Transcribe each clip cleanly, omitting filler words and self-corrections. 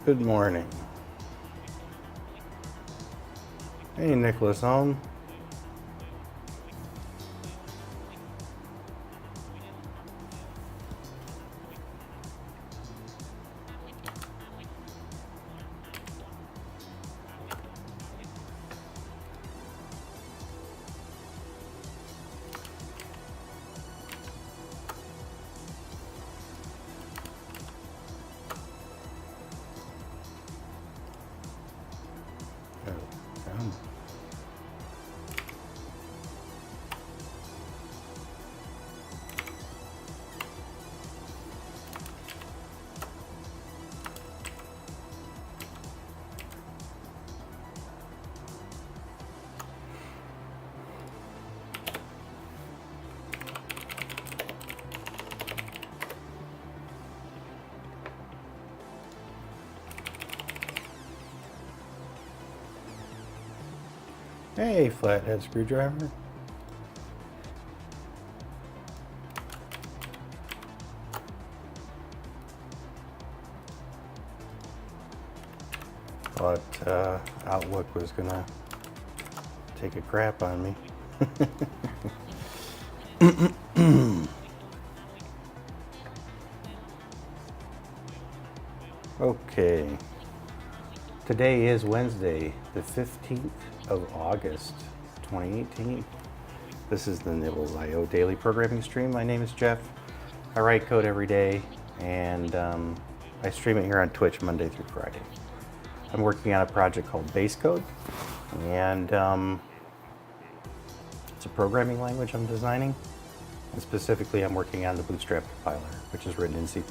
Good morning. Hey, Nicholas home. Hey, flathead screwdriver. Thought Outlook was gonna take a crap on me. Okay. Today is Wednesday, the 15th of August, 2018. This is the nybbles.io daily programming stream. My name is Jeff. I write code every day, and I stream it here on Twitch Monday through Friday. I'm working on a project called Basecode, and it's a programming language I'm designing. And specifically, I'm working on the Bootstrap compiler, which is written in C++.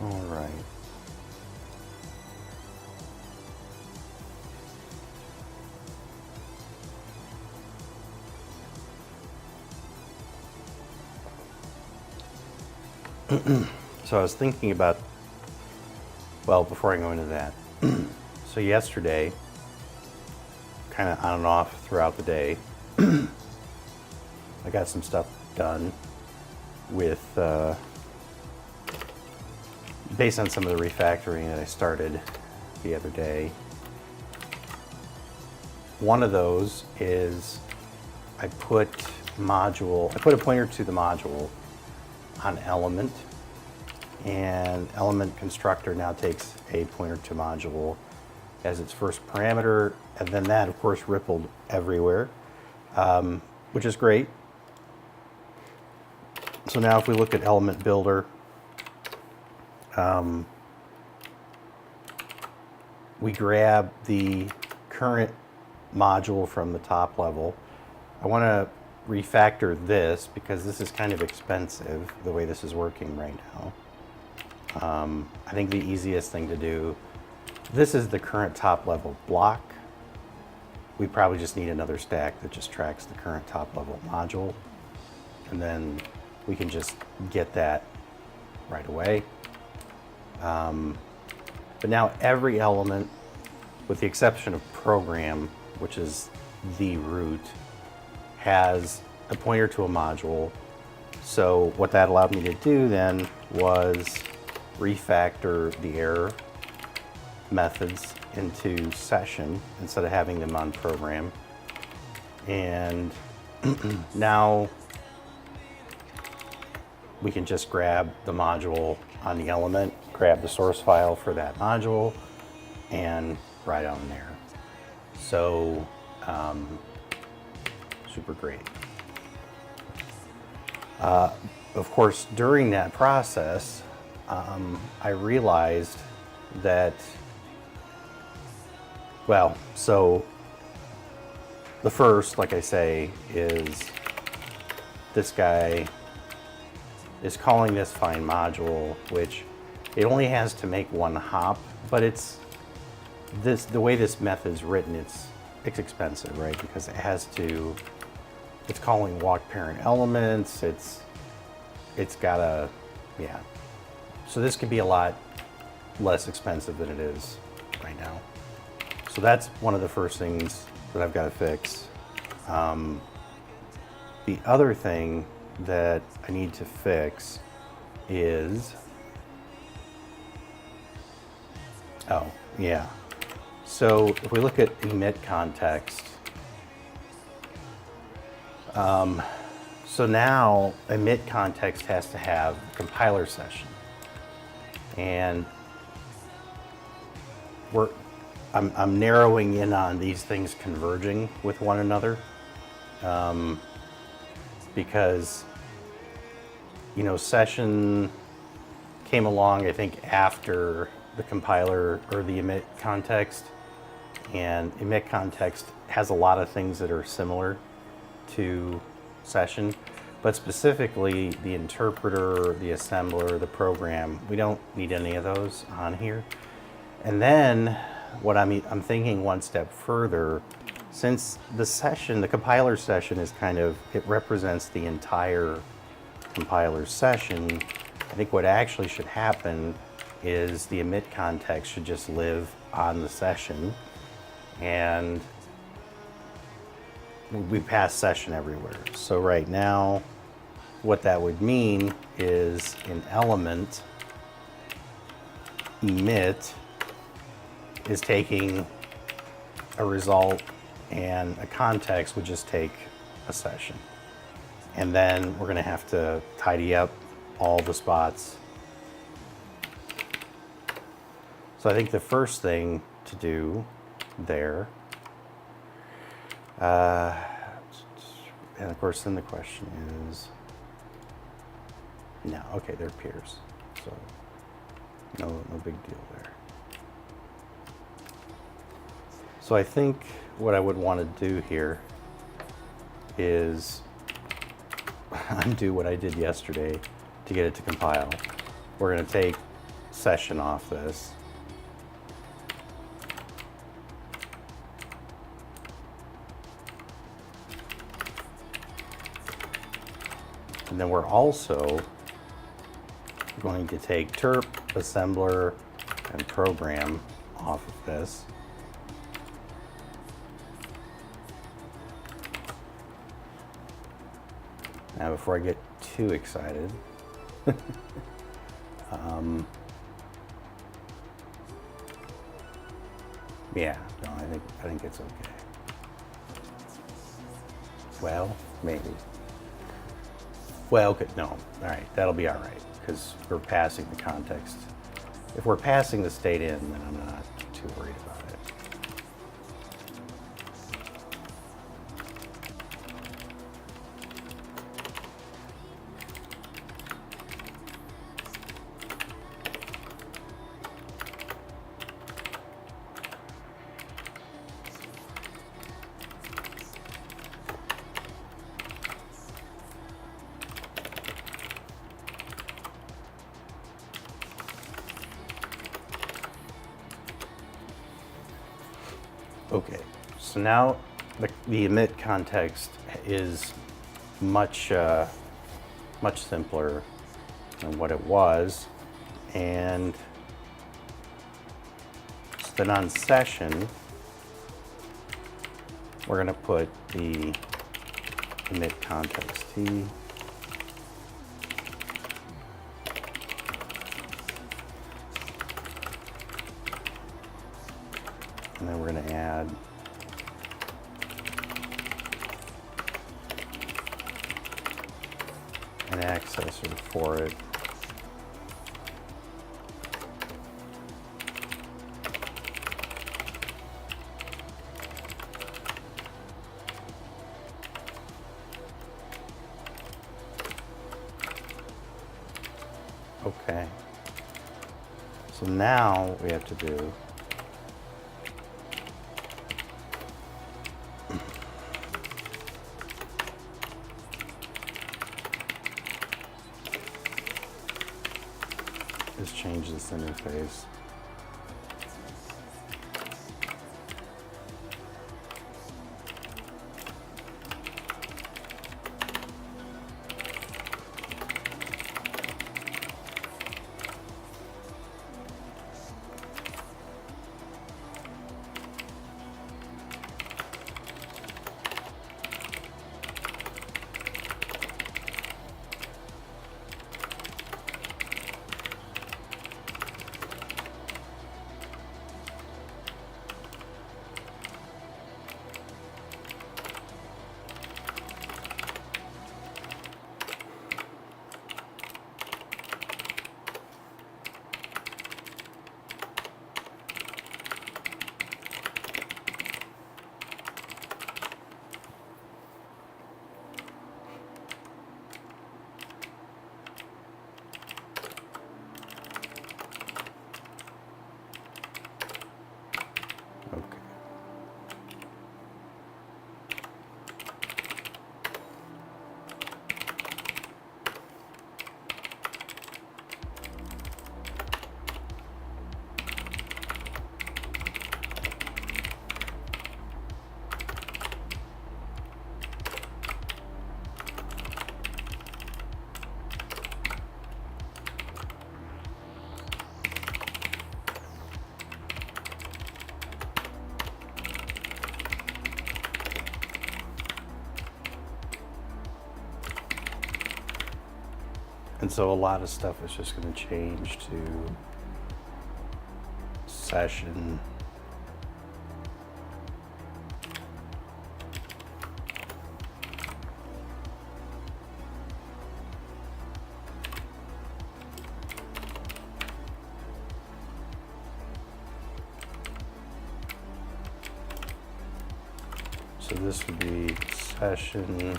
All right. So I was thinking about, well, before I go into that, so yesterday, kind of on and off throughout the day, I got some stuff done with, based on some of the refactoring that I started the other day. One of those is I put a pointer to the module on element, and element constructor now takes a pointer to module as its first parameter, and then that of course rippled everywhere, which is great. So now if we look at element builder, we grab the current module from the top level. I want to refactor this because this is kind of expensive the way this is working right now. I think the easiest thing to do, this is the current top level block. We probably just need another stack that just tracks the current top level module, and then we can just get that right away. But now every element, with the exception of program, which is the root, has a pointer to a module. So what that allowed me to do then was refactor the error methods into session instead of having them on program. And now we can just grab the module on the element, grab the source file for that module, and write on there. So, super great. Of course, during that process, I realized that, well, so the first, like I say, is this guy is calling this find module, which it only has to make one hop, but it's this, the way this method's written, it's expensive, right? Because it has to, it's calling walk parent elements, it's gotta, yeah. So this could be a lot less expensive than it is right now. So that's one of the first things that I've got to fix. The other thing that I need to fix is, oh, yeah. So if we look at emit context, so now emit context has to have compiler session. And I'm narrowing in on these things converging with one another, because, you know, session came along, I think, after the compiler or the emit context, and emit context has a lot of things that are similar to session, but specifically the interpreter, the assembler, the program, we don't need any of those on here. And then what I'm thinking one step further, since the session, the compiler session is kind of, it represents the entire compiler session, I think what actually should happen is the emit context should just live on the session, and we pass session everywhere. So right now, what that would mean is an element emit is taking a result, and a context would just take a session. And then we're going to have to tidy up all the spots. So I think the first thing to do there, and of course then the question is, no, okay, they're peers, so no big deal there. So I think what I would want to do here is undo what I did yesterday to get it to compile. We're going to take session off this. And then we're also going to take terp, assembler, and program off of this. Now, before I get too excited, yeah, no, I think it's okay. Well, maybe. Well, okay, no, all right, that'll be all right, because we're passing the context. If we're passing the state in, then I'm not too worried about it. Okay, so now the emit context is much simpler than what it was, and so then on session, we're going to put the emit context t. And then we're going to add an accessor for it. Okay. So now what we have to do is change this interface. And so a lot of stuff is just going to change to session. So this would be session,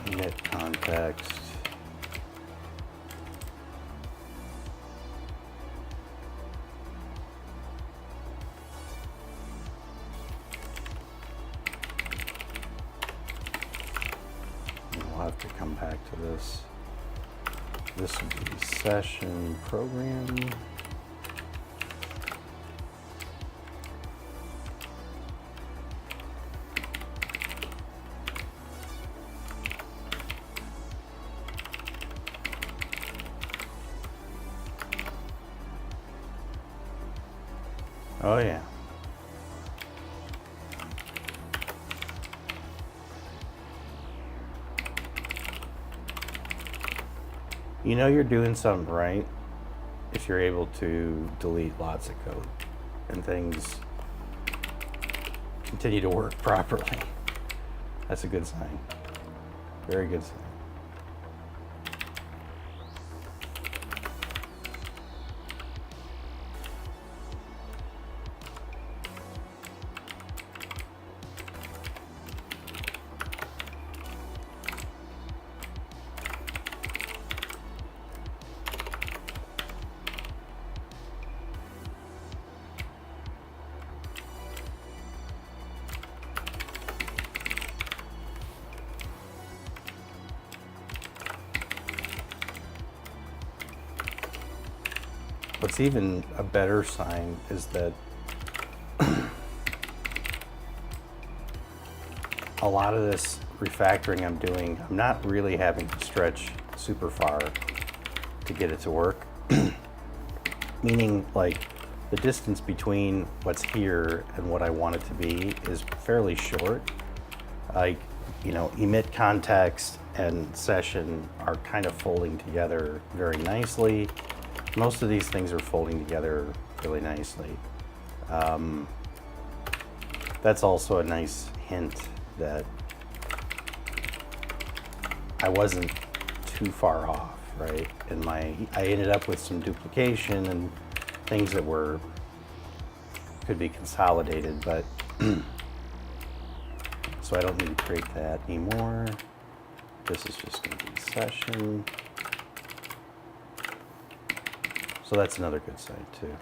init context. And we'll have to come back to this. This would be session program. Oh yeah. You know you're doing something right if you're able to delete lots of code and things continue to work properly. That's a good sign. Very good sign. What's even a better sign is that a lot of this refactoring I'm doing, I'm not really having to stretch super far to get it to work. Meaning, like, the distance between what's here and what I want it to be is fairly short. Like, you know, emit context and session are kind of folding together very nicely. Most of these things are folding together really nicely. That's also a nice hint that I wasn't too far off, right? And I ended up with some duplication and things that could be consolidated, but so I don't need to create that anymore. This is just going to be session. So that's another good sign too.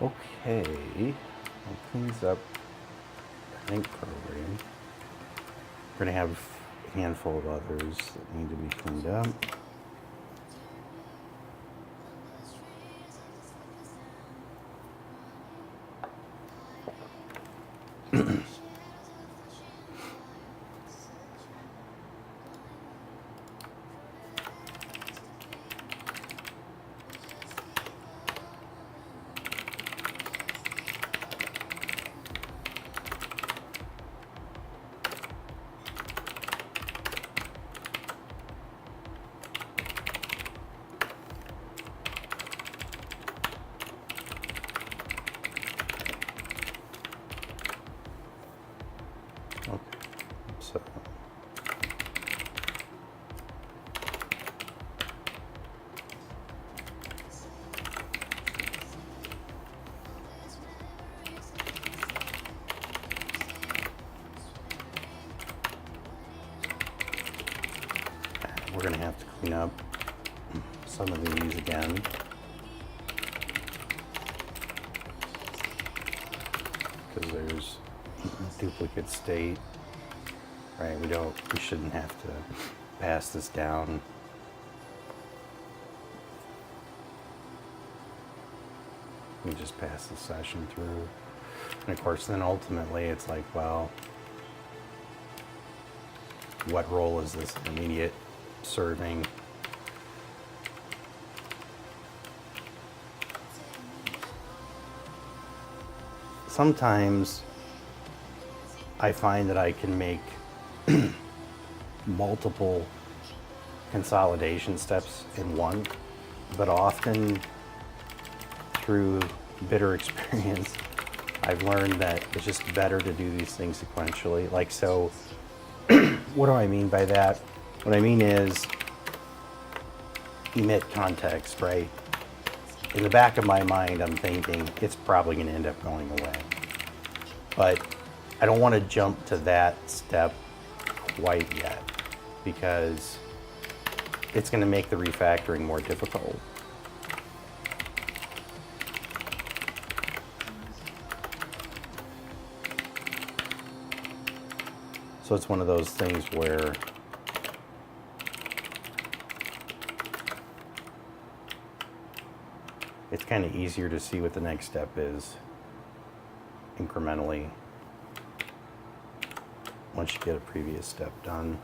Okay, that cleans up the link program. We're going to have a handful of others that need to be cleaned up. So we're going to have to clean up some of these again. Because there's duplicate state. Right, we shouldn't have to pass this down. We just pass the session through. And of course, then ultimately it's like, well, what role is this intermediate serving. Sometimes I find that I can make multiple consolidation steps in one, but often through bitter experience, I've learned that it's just better to do these things sequentially. Like, so, what do I mean by that? What I mean is emit context, right? In the back of my mind, I'm thinking it's probably going to end up going away. But I don't want to jump to that step quite yet because it's going to make the refactoring more difficult. So it's one of those things where it's kind of easier to see what the next step is incrementally once you get a previous step done.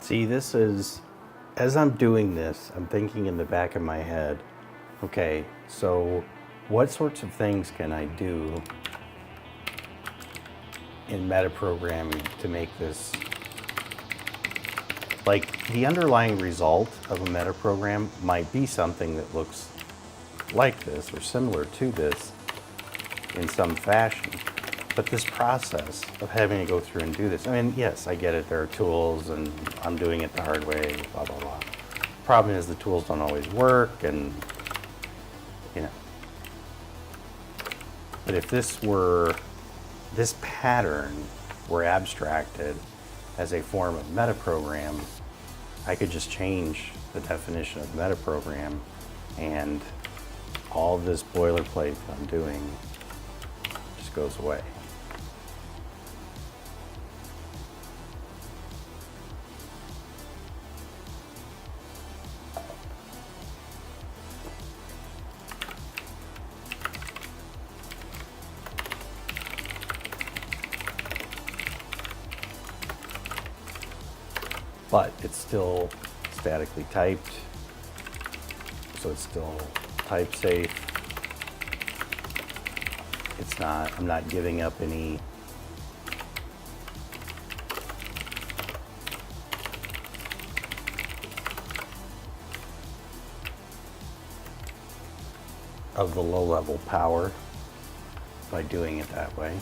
See, this is, as I'm doing this, I'm thinking in the back of my head, okay, so what sorts of things can I do in metaprogramming to make this, like the underlying result of a metaprogram might be something that looks like this or similar to this in some fashion. But this process of having to go through and do this, I mean, yes, I get it, there are tools and I'm doing it the hard way, blah, blah, blah. Problem is the tools don't always work and, you know. But if this pattern were abstracted as a form of metaprogram, I could just change the definition of metaprogram and all of this boilerplate that I'm doing just goes away. But it's still statically typed, so it's still type safe. It's not, I'm not giving up any of the low-level power by doing it that way.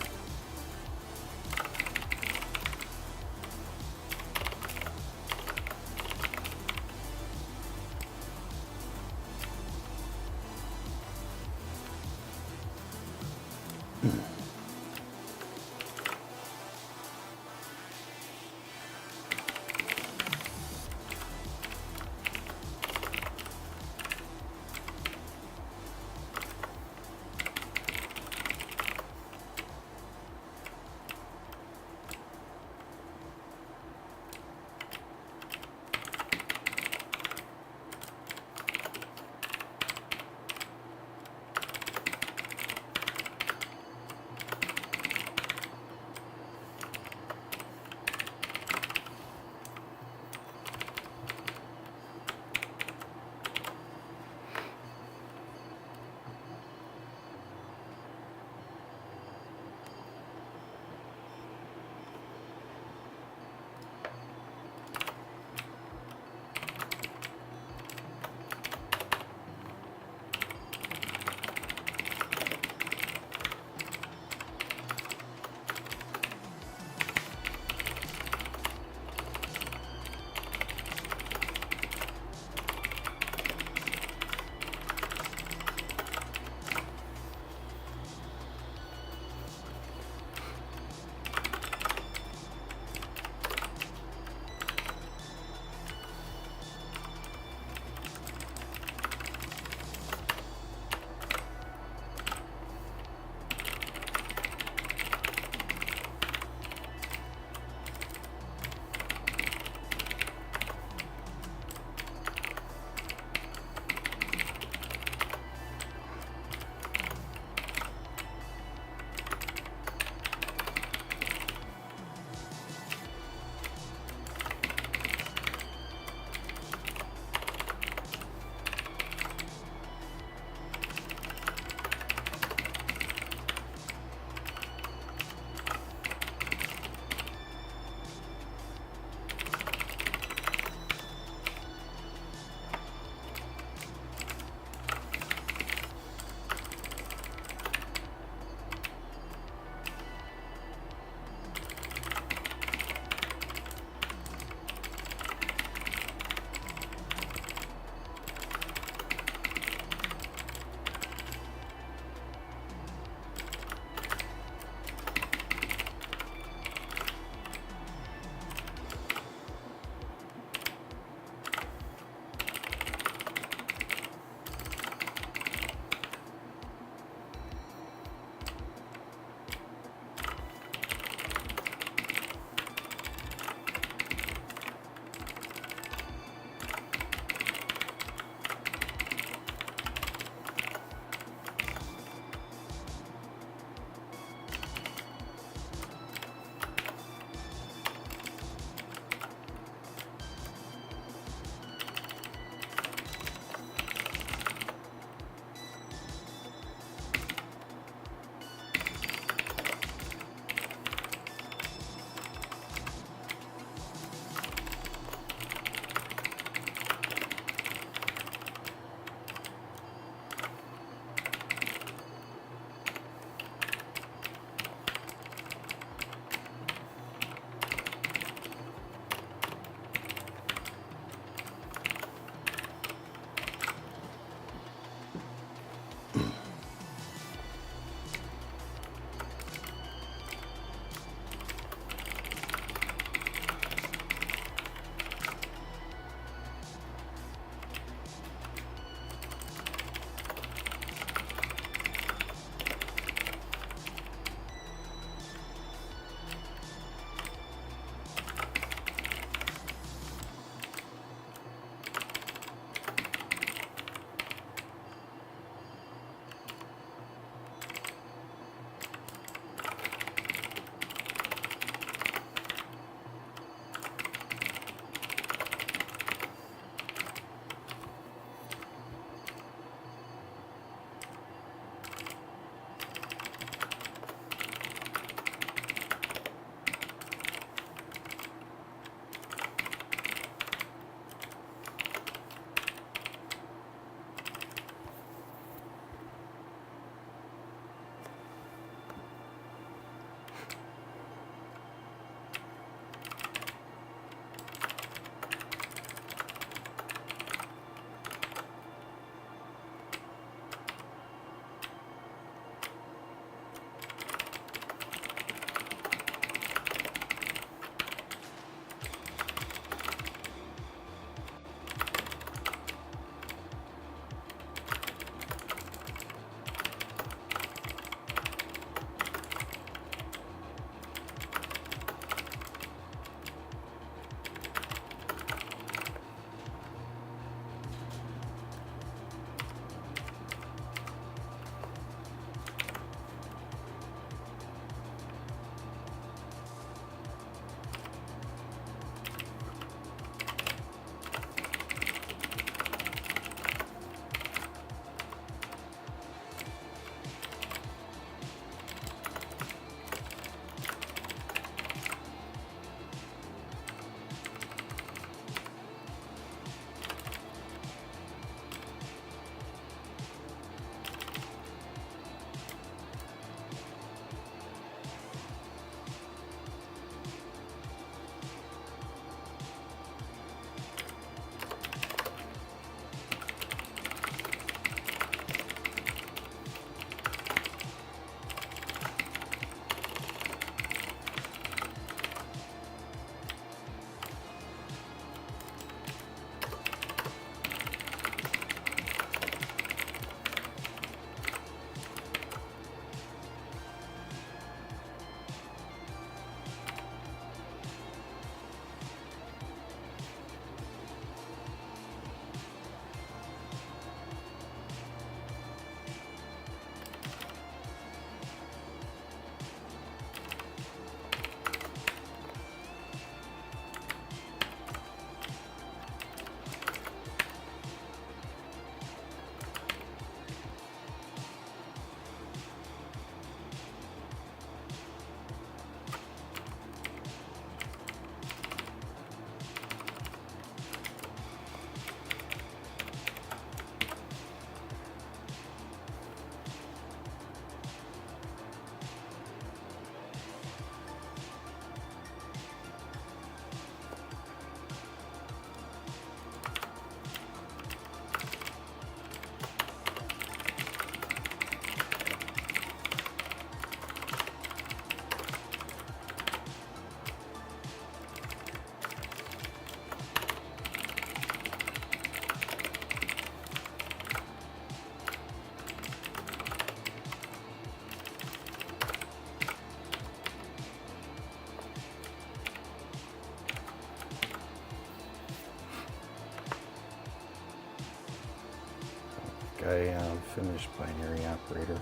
try finished binary operator.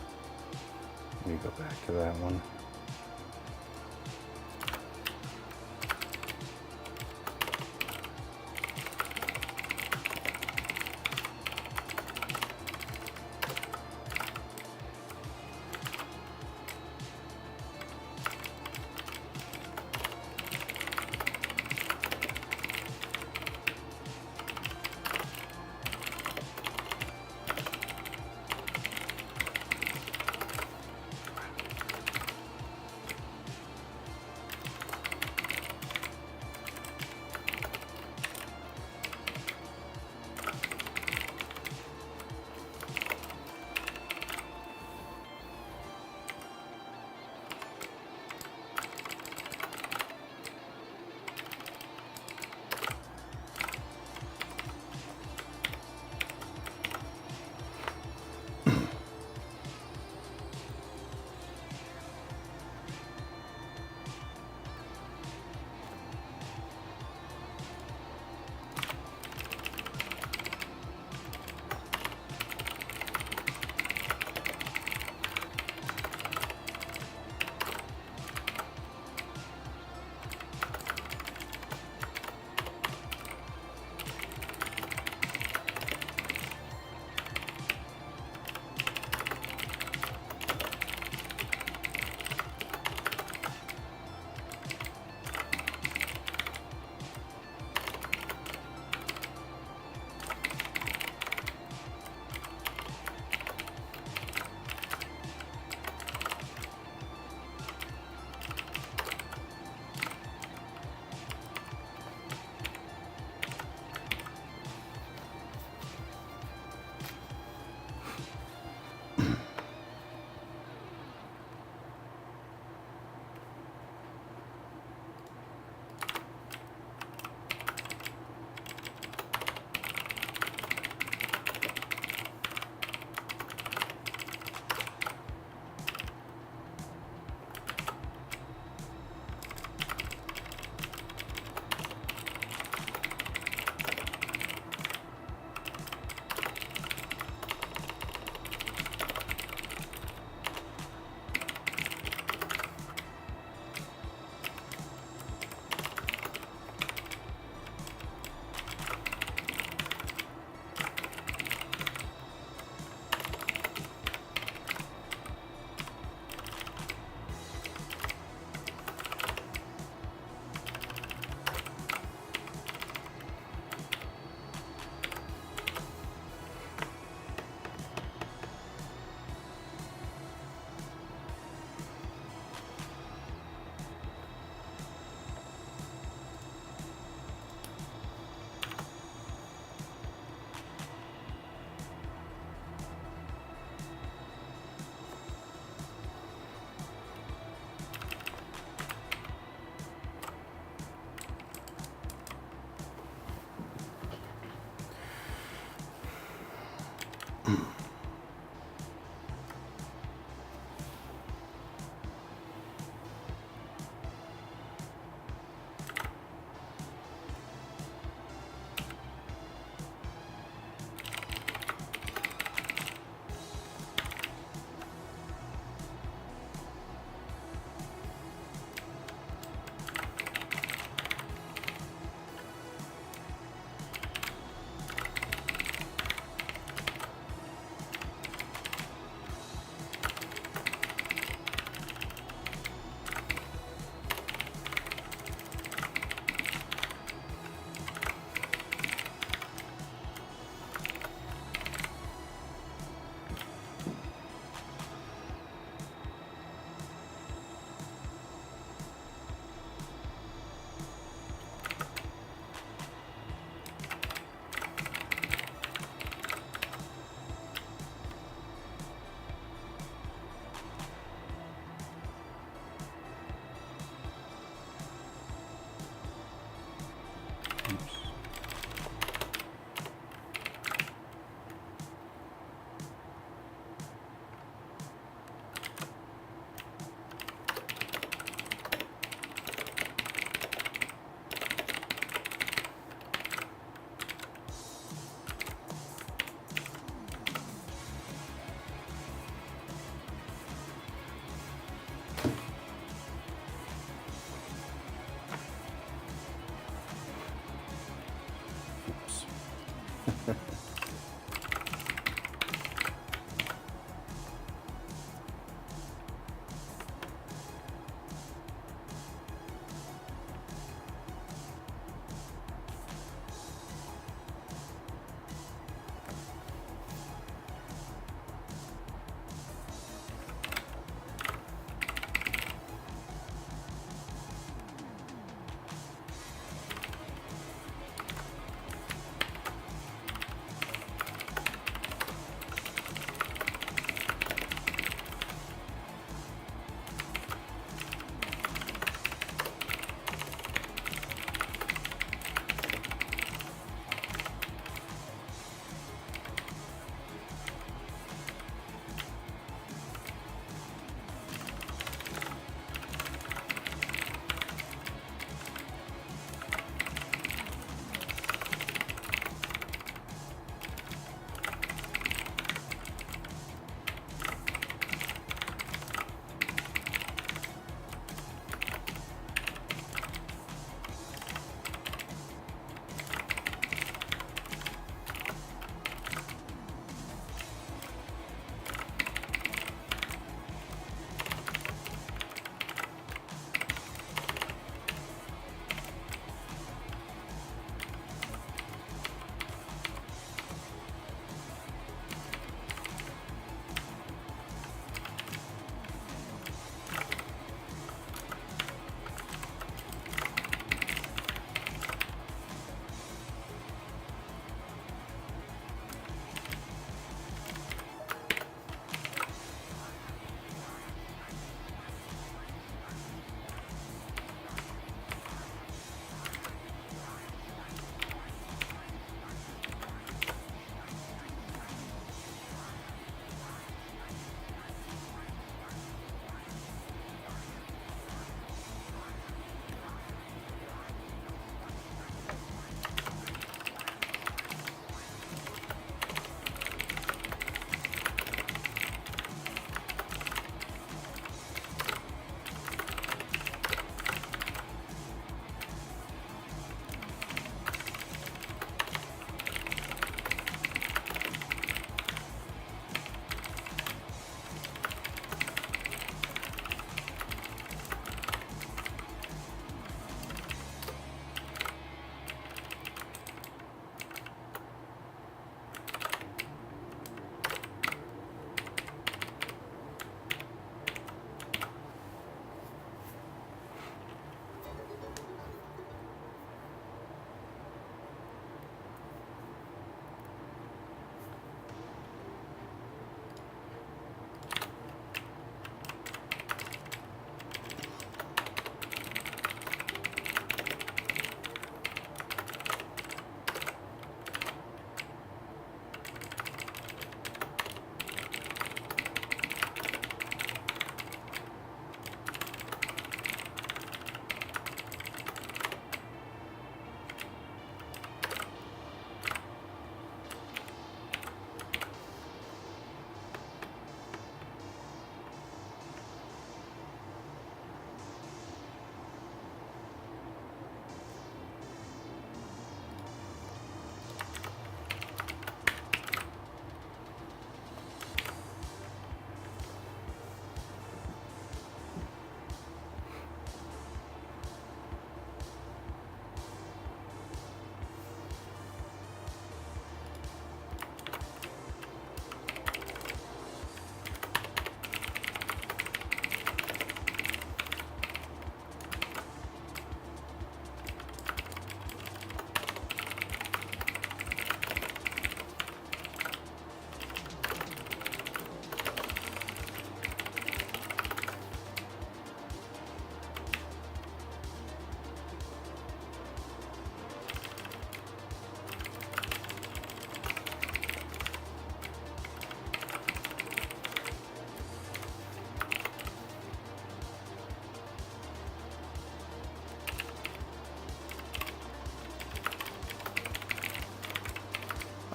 Let me go back to that one.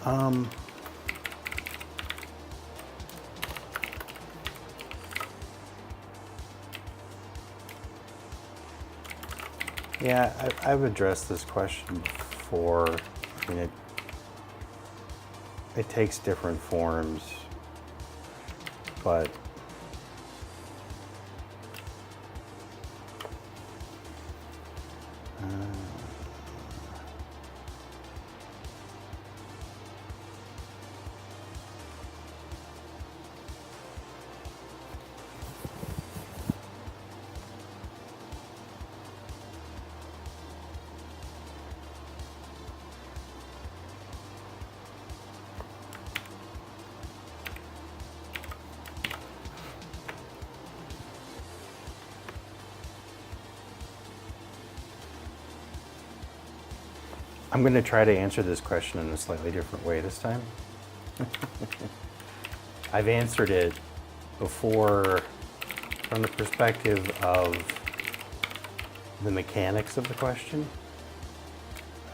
Um, yeah, I've addressed this question before. I mean, it takes different forms, but I'm going to try to answer this question in a slightly different way this time. I've answered it before from the perspective of the mechanics of the question,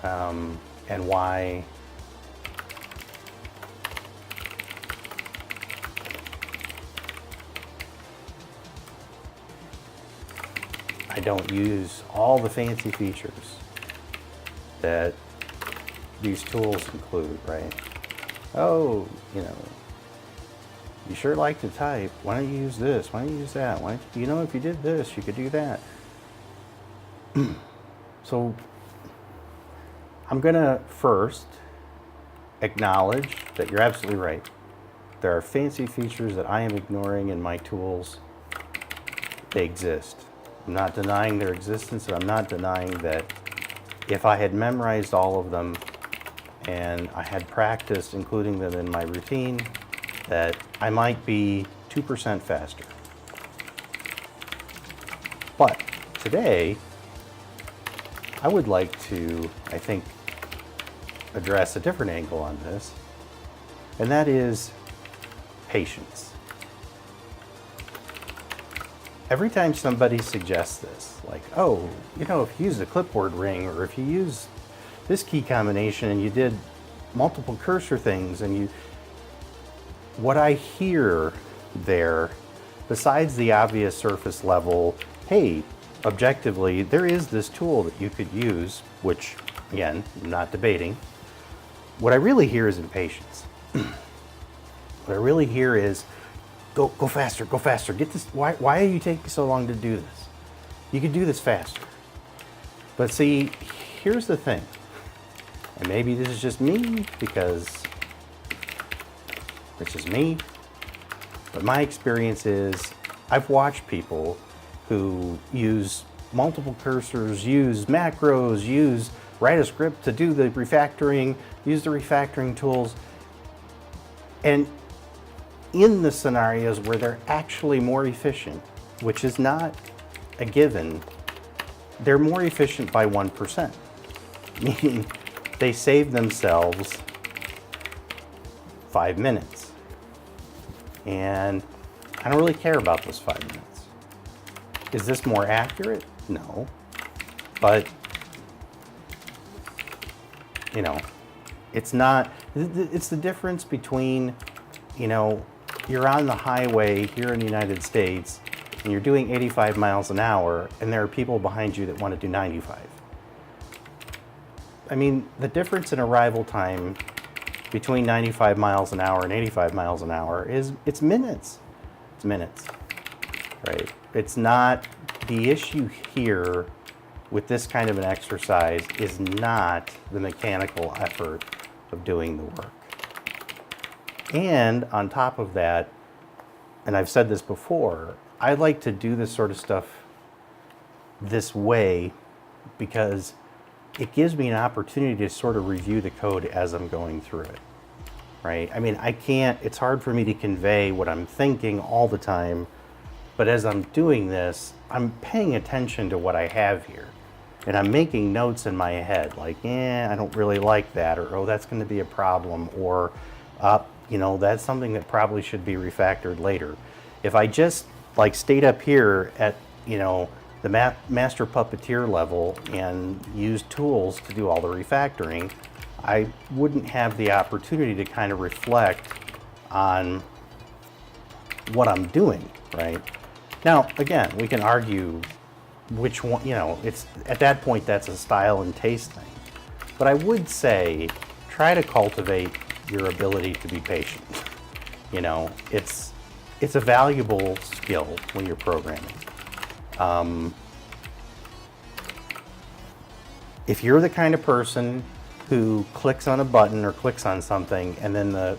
and why I don't use all the fancy features that these tools include, right? Oh, you sure like to type. Why don't you use this? Why don't you use that? If you did this, you could do that. So I'm gonna first acknowledge that you're absolutely right. There are fancy features that I am ignoring in my tools. They exist. I'm not denying their existence, and I'm not denying that if I had memorized all of them and I had practiced including them in my routine, that I might be 2% faster. But today, I would like to, I think, address a different angle on this, and that is patience. Every time somebody suggests this, like, oh, if you use the clipboard ring, or if you use this key combination and you did multiple cursor things, what I hear there, besides the obvious surface level, hey, objectively, there is this tool that you could use, which, again, I'm not debating. What I really hear is impatience. What I really hear is, go faster, go faster. Get this. Why are you taking so long to do this? You could do this faster. But see, here's the thing. And maybe this is just me, because it's just me. But my experience is, I've watched people who use multiple cursors, use macros, write a script to do the refactoring, use the refactoring tools. And in the scenarios where they're actually more efficient, which is not a given, they're more efficient by 1%, meaning they save themselves 5 minutes. And I don't really care about those 5 minutes. Is this more accurate? No. But, it's not, it's the difference between, you're on the highway here in the United States and you're doing 85 miles an hour and there are people behind you that want to do 95. I mean, the difference in arrival time between 95 miles an hour and 85 miles an hour it's minutes. It's minutes, right? It's not, the issue here with this kind of an exercise is not the mechanical effort of doing the work. And on top of that, and I've said this before, I like to do this sort of stuff this way because it gives me an opportunity to sort of review the code as I'm going through it, right? I mean, it's hard for me to convey what I'm thinking all the time, but as I'm doing this, I'm paying attention to what I have here. And I'm making notes in my head, like, I don't really like that, or, oh, that's gonna be a problem, or, that's something that probably should be refactored later. If I just stayed up here at, the master puppeteer level and used tools to do all the refactoring, I wouldn't have the opportunity to kind of reflect on what I'm doing, right? Now, again, we can argue which one, it's at that point that's a style and taste thing. But I would say try to cultivate your ability to be patient. It's a valuable skill when you're programming. If you're the kind of person who clicks on a button or clicks on something and then the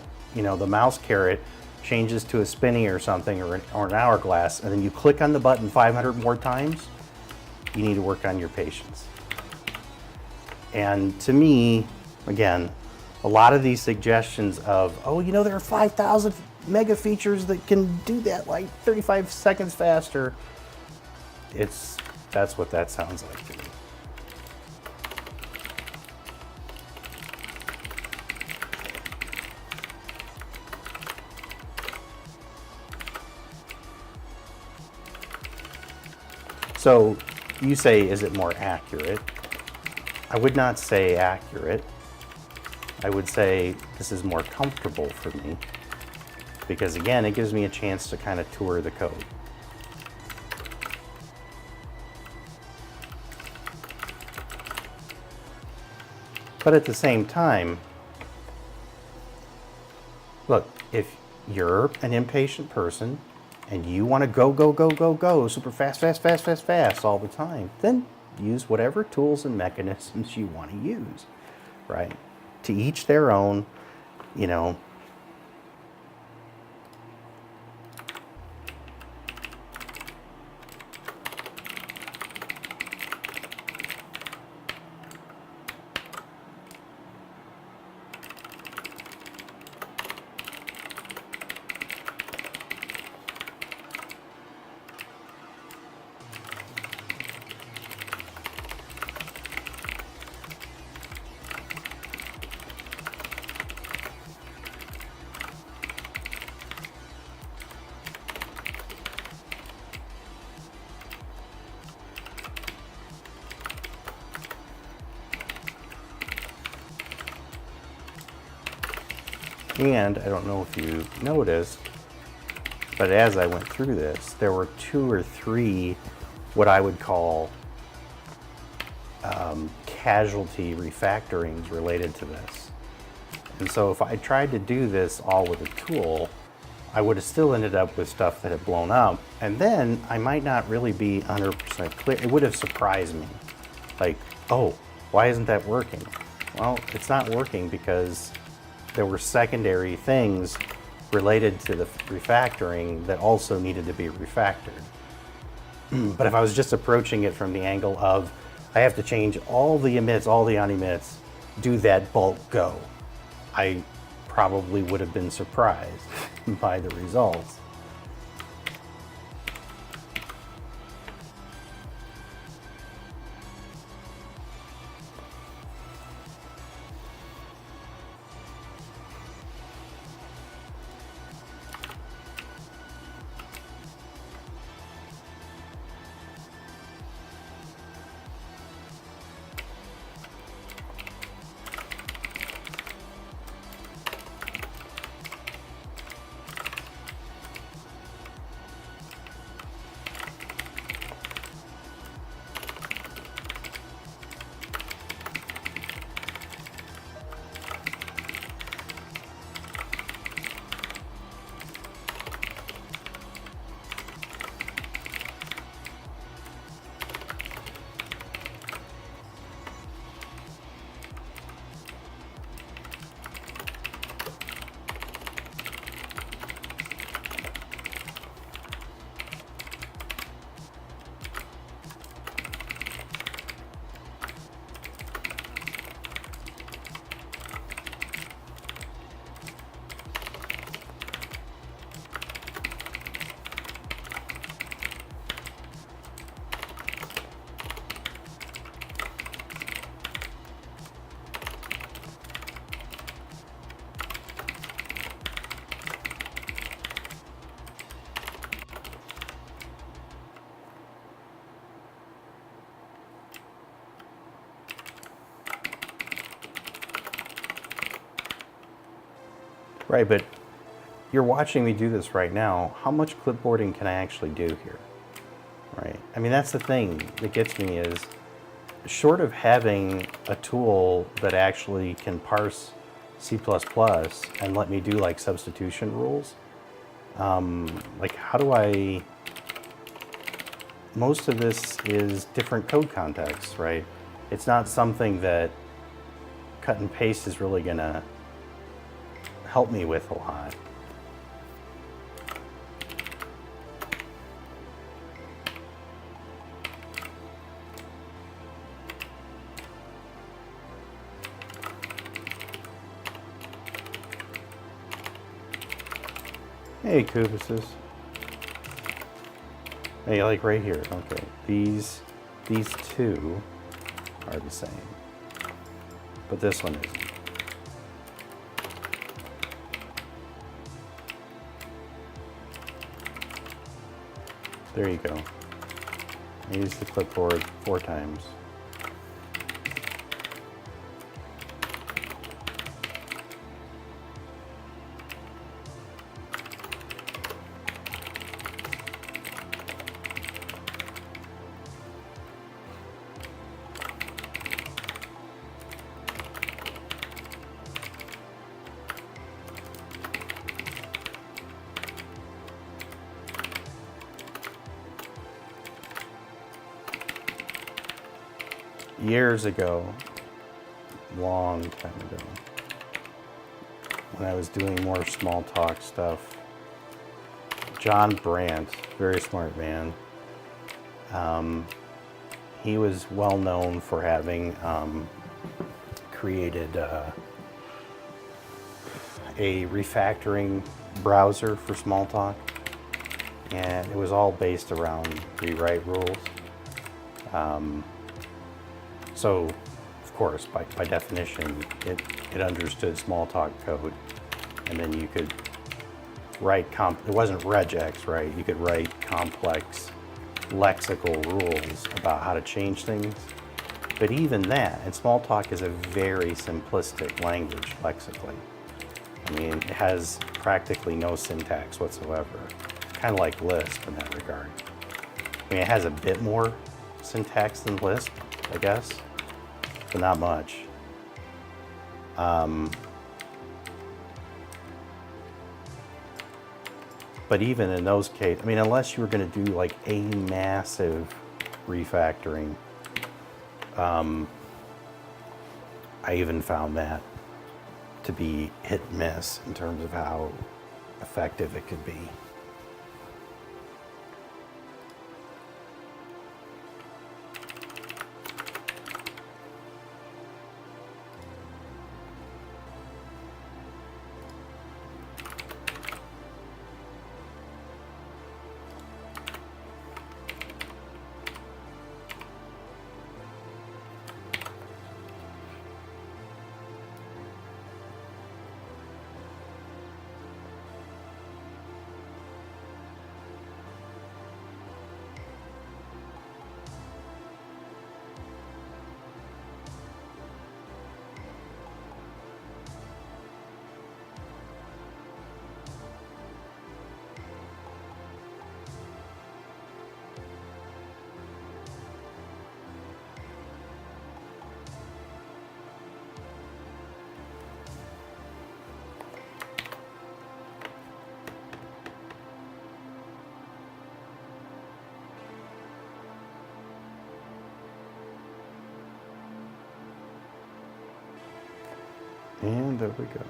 mouse caret changes to a spinny or something or an hourglass, and then you click on the button 500 more times, you need to work on your patience. And to me, again, a lot of these suggestions of, there are 5,000 mega features that can do that like 35 seconds faster, that's what that sounds like to me. So you say, is it more accurate? I would not say accurate. I would say this is more comfortable for me because, again, it gives me a chance to kind of tour the code. But at the same time, look, if you're an impatient person and you want to go super fast all the time, then use whatever tools and mechanisms you want to use, right? To each their own, And I don't know if you noticed, but as I went through this, there were 2 or 3 what I would call casualty refactorings related to this. And so if I tried to do this all with a tool, I would have still ended up with stuff that had blown up. And then I might not really be 100% clear. It would have surprised me. Like, oh, why isn't that working? Well, it's not working because there were secondary things related to the refactoring that also needed to be refactored. But if I was just approaching it from the angle of, I have to change all the emits, all the unemits, do that bulk go, I probably would have been surprised by the results. Right, but you're watching me do this right now. How much clipboarding can I actually do here? Right. I mean, that's the thing that gets me is short of having a tool that actually can parse C++ and let me do like substitution rules, like how do I, most of this is different code contexts, right? It's not something that cut and paste is really gonna help me with a lot. Hey, Kubises. Hey, like right here. Okay, these two are the same, but this one isn't. There you go. I used the clipboard 4 times. Years ago, long time ago, when I was doing more small talk stuff, John Brandt, very smart man, he was well known for having created a refactoring browser for Smalltalk, and it was all based around rewrite rules. So, of course, by definition, it understood Smalltalk code, and then you could write it wasn't regex, right? You could write complex lexical rules about how to change things. But even that, and Smalltalk is a very simplistic language lexically. I mean, it has practically no syntax whatsoever. Kind of like Lisp in that regard. I mean, it has a bit more syntax than Lisp, I guess, but not much. But even in those cases, I mean, unless you were going to do like a massive refactoring, I even found that to be hit and miss in terms of how effective it could be. And there we go.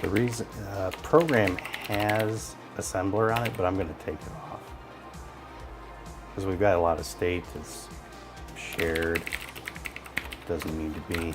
The reason program has assembler on it, but I'm going to take it off because we've got a lot of state that's shared. Doesn't need to be.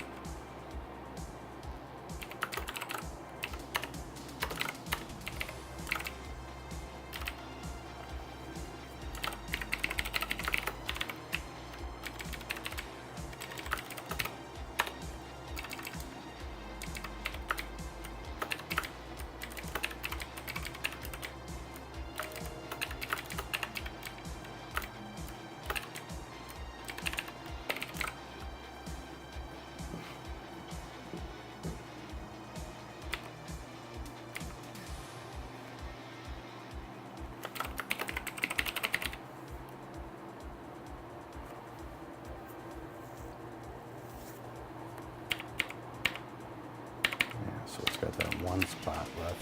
So it's got that one spot left.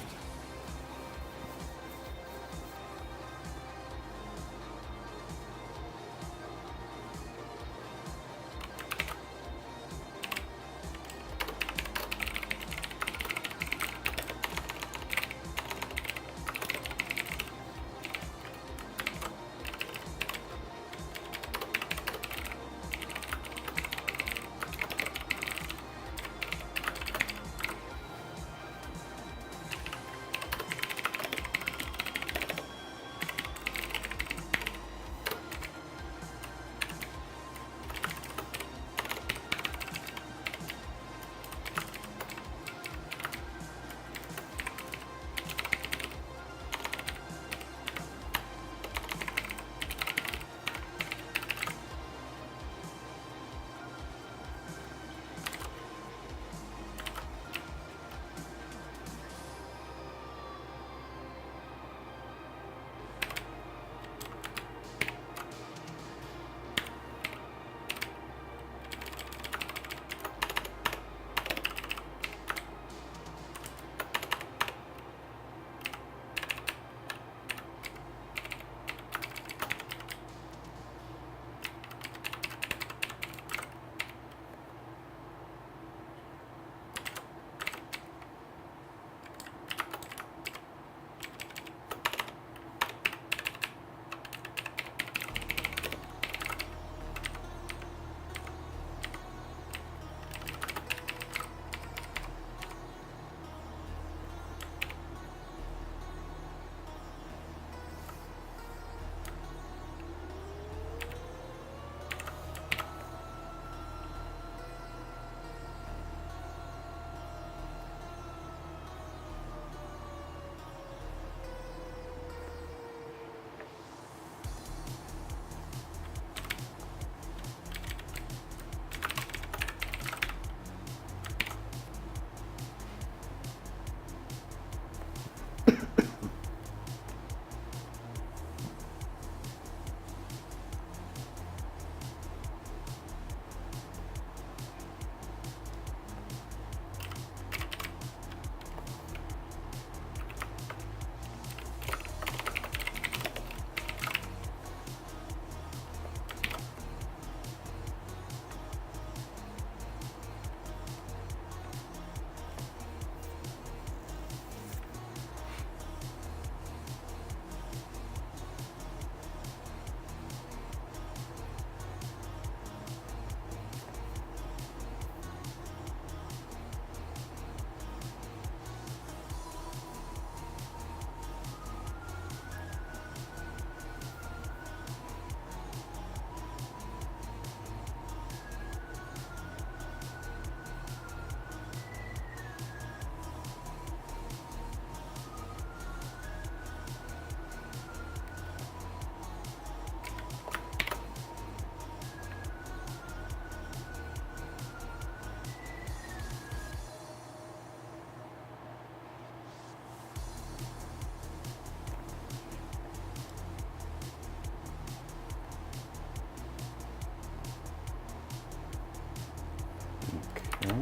Okay.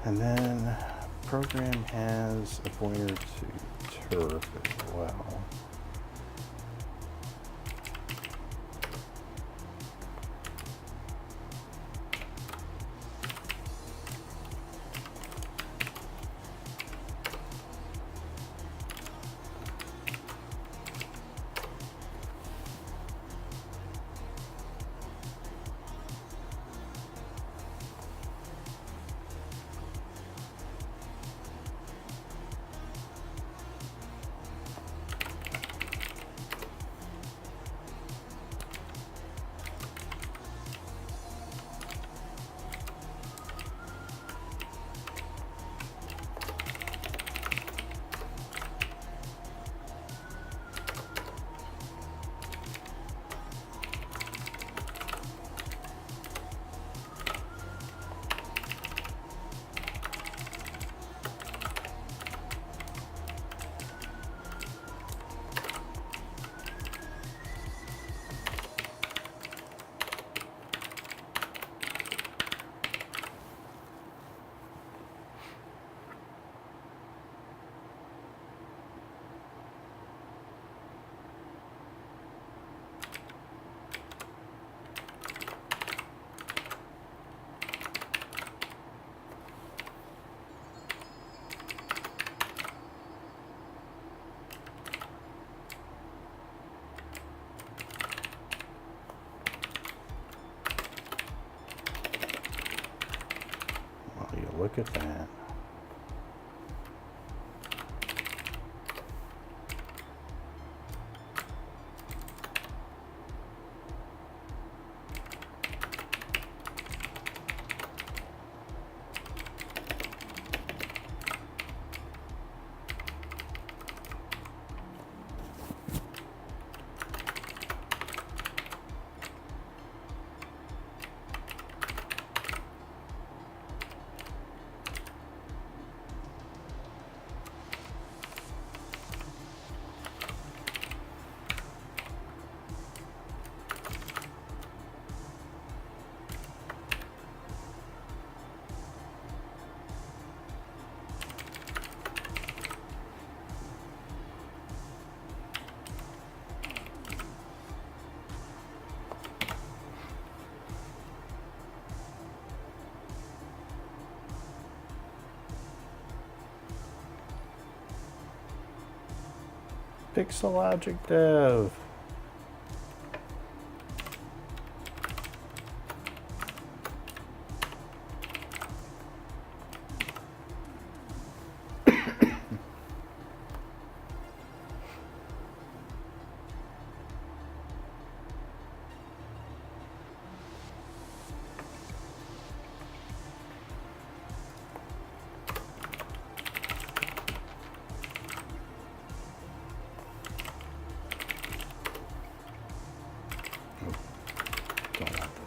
And then program has a pointer to turf as well. look at that. Pixelogic Dev. Don't want that.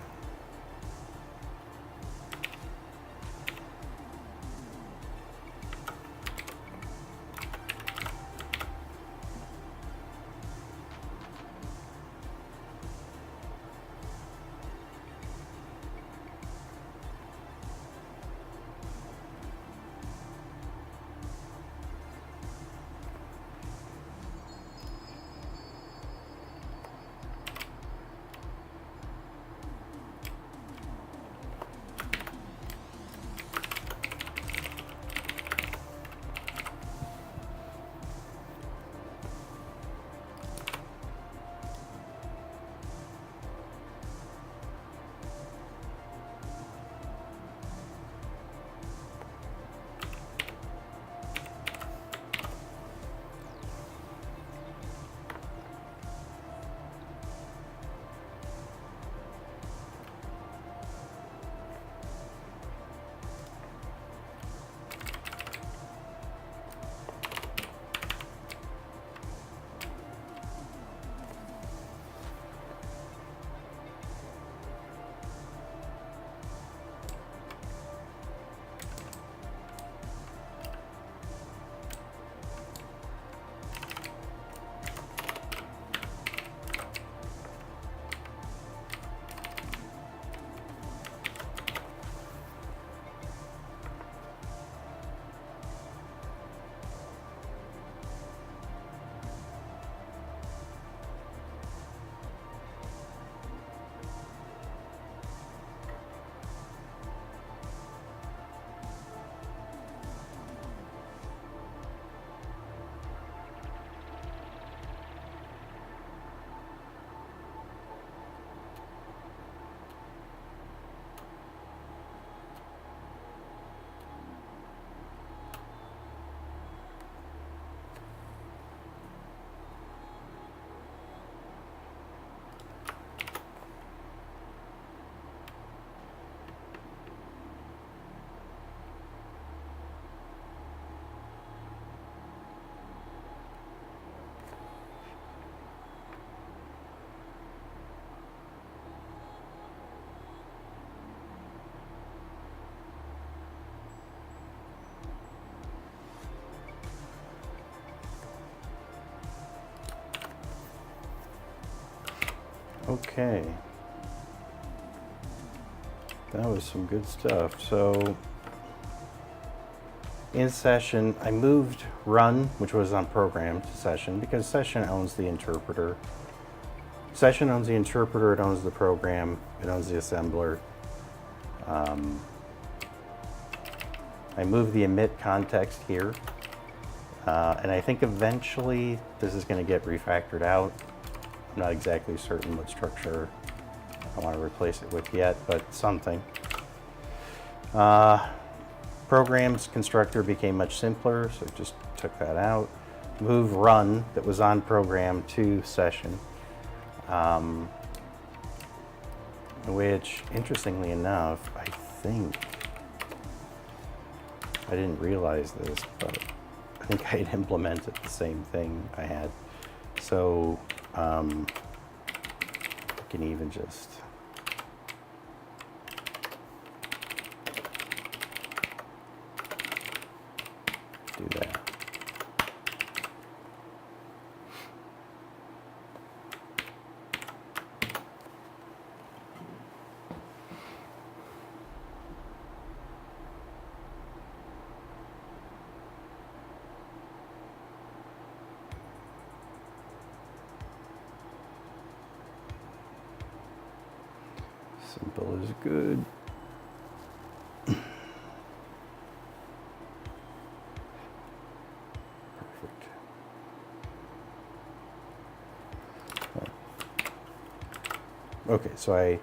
Okay. That was some good stuff. So in session, I moved run, which was on program, to session because session owns the interpreter. Session owns the interpreter, it owns the program, it owns the assembler. I moved the emit context here. And I think eventually this is going to get refactored out. I'm not exactly certain what structure I want to replace it with yet, but something. Program's constructor became much simpler, so just took that out. Move run that was on program to session, which, interestingly enough, I think, I didn't realize this, but I think I had implemented the same thing I had. So I can even just do that. Simple is good. Perfect. Okay, so I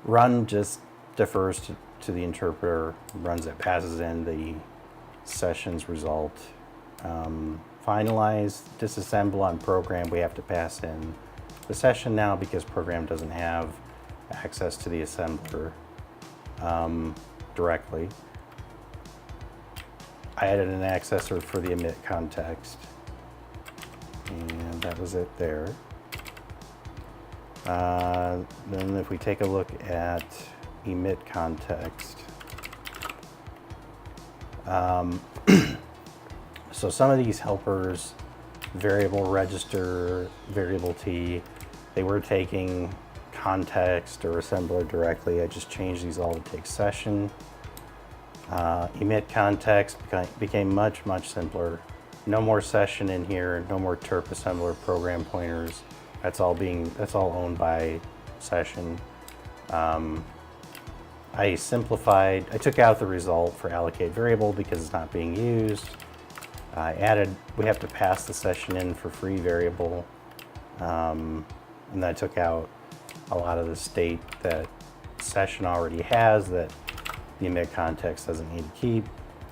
run just defers to the interpreter, runs it, passes in the session's result. Finalize, disassemble on program, we have to pass in the session now because program doesn't have access to the assembler directly. I added an accessor for the emit context, and that was it there. Then if we take a look at emit context, so some of these helpers, variable register, variable t, they were taking context or assembler directly. I just changed these all to take session. Emit context became much simpler. No more session in here, no more terp assembler program pointers. That's all owned by session. I simplified, I took out the result for allocate variable because it's not being used. I added, we have to pass the session in for free variable. And then I took out a lot of the state that session already has that the emit context doesn't need to keep.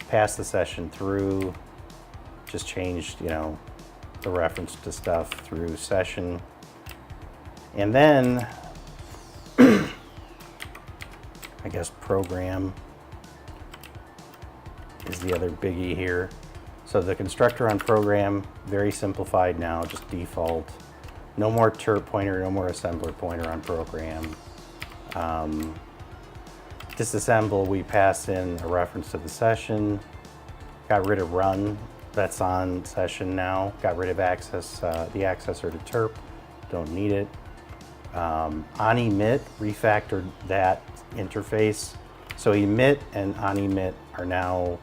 Pass the session through, just changed, the reference to stuff through session. And then, I guess program is the other biggie here. So the constructor on program, very simplified now, just default. No more terp pointer, no more assembler pointer on program. Disassemble, we pass in a reference to the session. Got rid of run, that's on session now. Got rid of access, the accessor to terp, don't need it. On emit, refactored that interface. So emit and on emit are now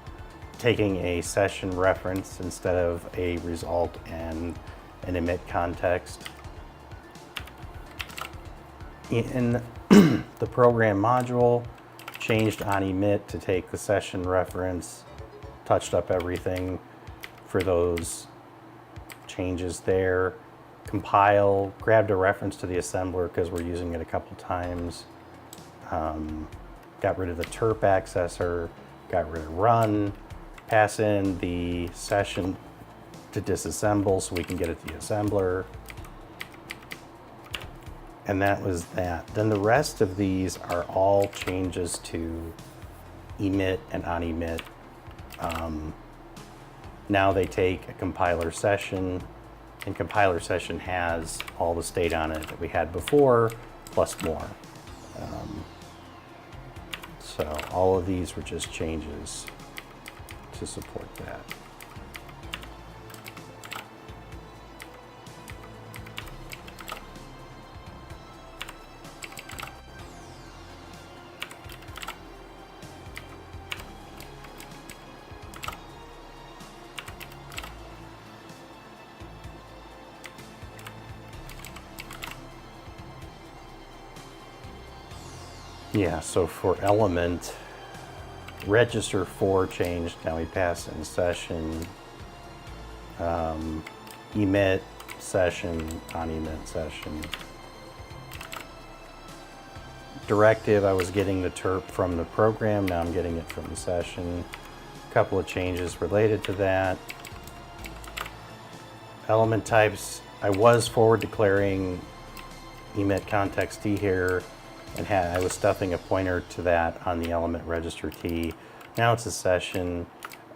taking a session reference instead of a result and an emit context. In the program module, changed on emit to take the session reference, touched up everything for those changes there. Compile, grabbed a reference to the assembler because we're using it a couple times. Got rid of the terp accessor, got rid of run, pass in the session to disassemble so we can get at the assembler. And that was that. Then the rest of these are all changes to emit and on emit. Now they take a compiler session, and compiler session has all the state on it that we had before, plus more. So all of these were just changes to support that. Yeah, so for element, register 4 changed, now we pass in session, emit, session, on emit, session. Directive, I was getting the terp from the program, now I'm getting it from the session. couple of changes related to that. Element types, I was forward declaring emit context T here, and I was stuffing a pointer to that on the element register T. Now it's a session.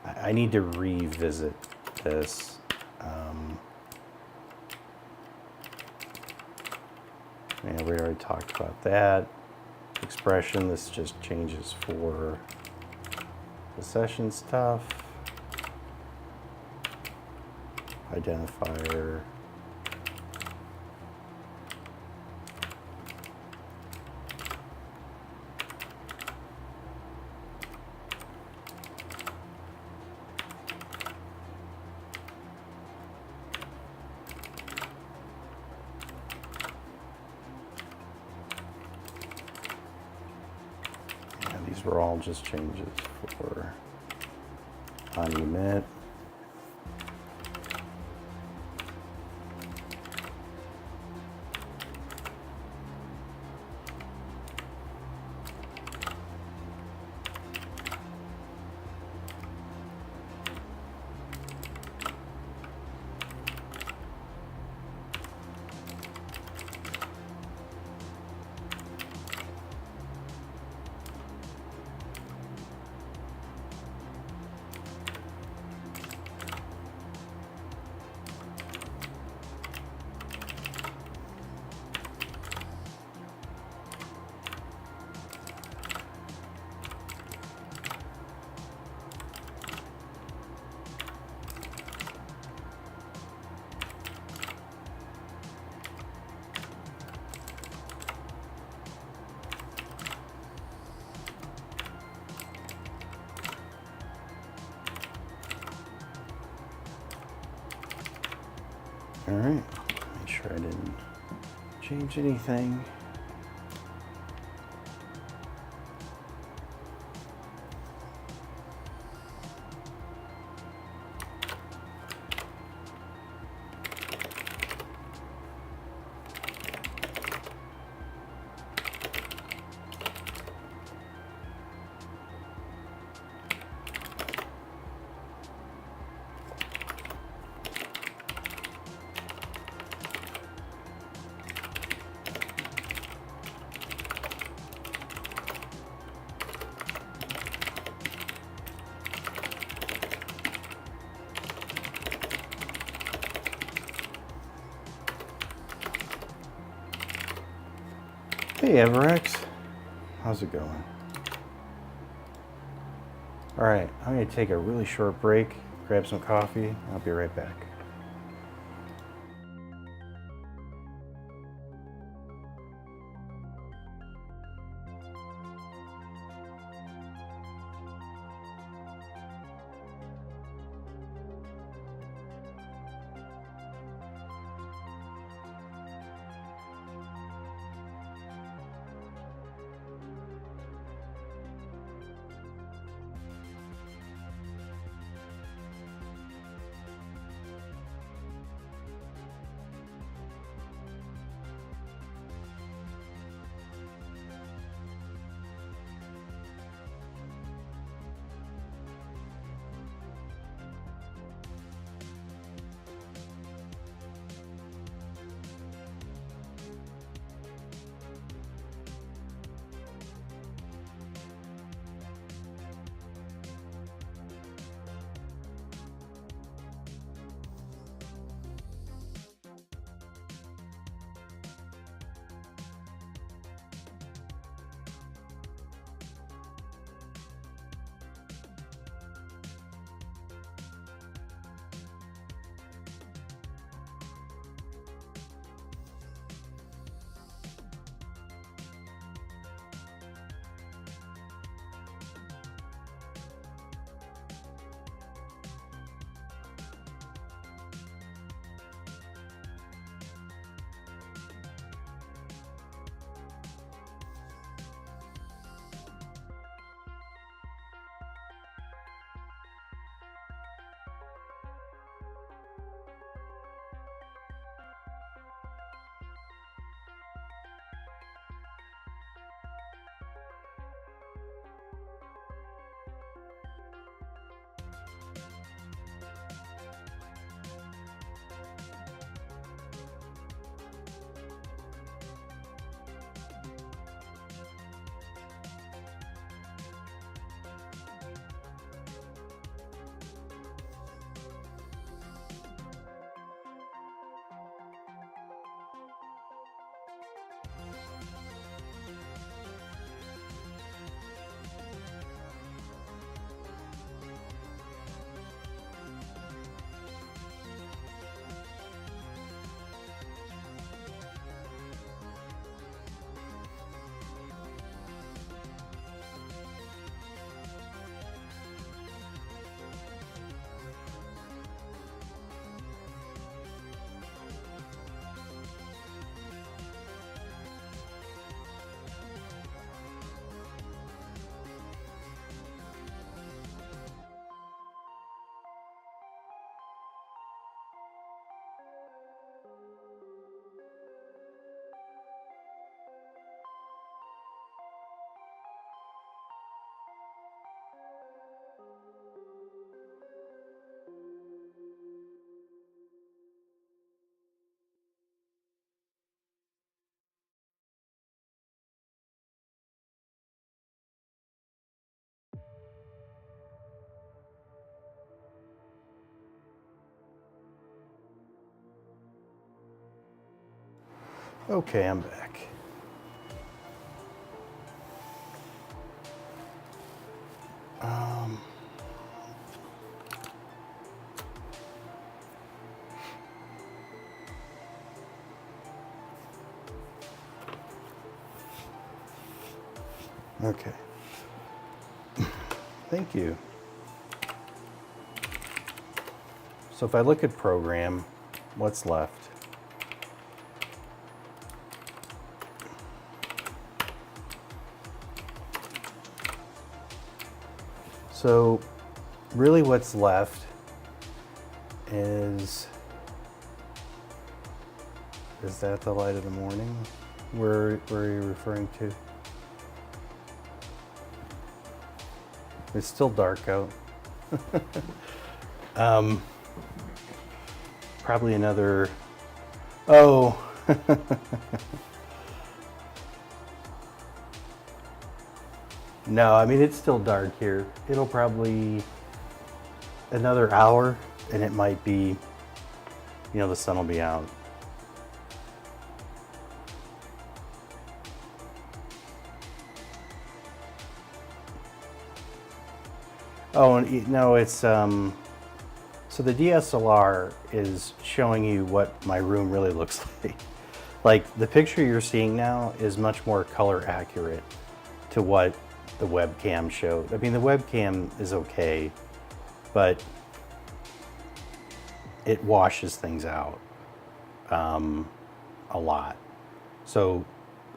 I need to revisit this. Yeah, we already talked about that. Expression, this just changes for the session stuff. Identifier. Yeah, these were all just changes for on emit. All right, make sure I didn't change anything. Hey Everex, how's it going? All right, I'm gonna take a really short break, grab some coffee, I'll be right back. Okay, I'm back. Okay. Thank you. So if I look at program, what's left? So really what's left is that the light of the morning? Where are you referring to? It's still dark out. Probably another, oh. No, I mean, it's still dark here. It'll probably another hour and it might be, the sun will be out. Oh, and no, it's, so the DSLR is showing you what my room really looks like. Like, the picture you're seeing now is much more color accurate to what the webcam showed. I mean, the webcam is okay, but it washes things out a lot. So,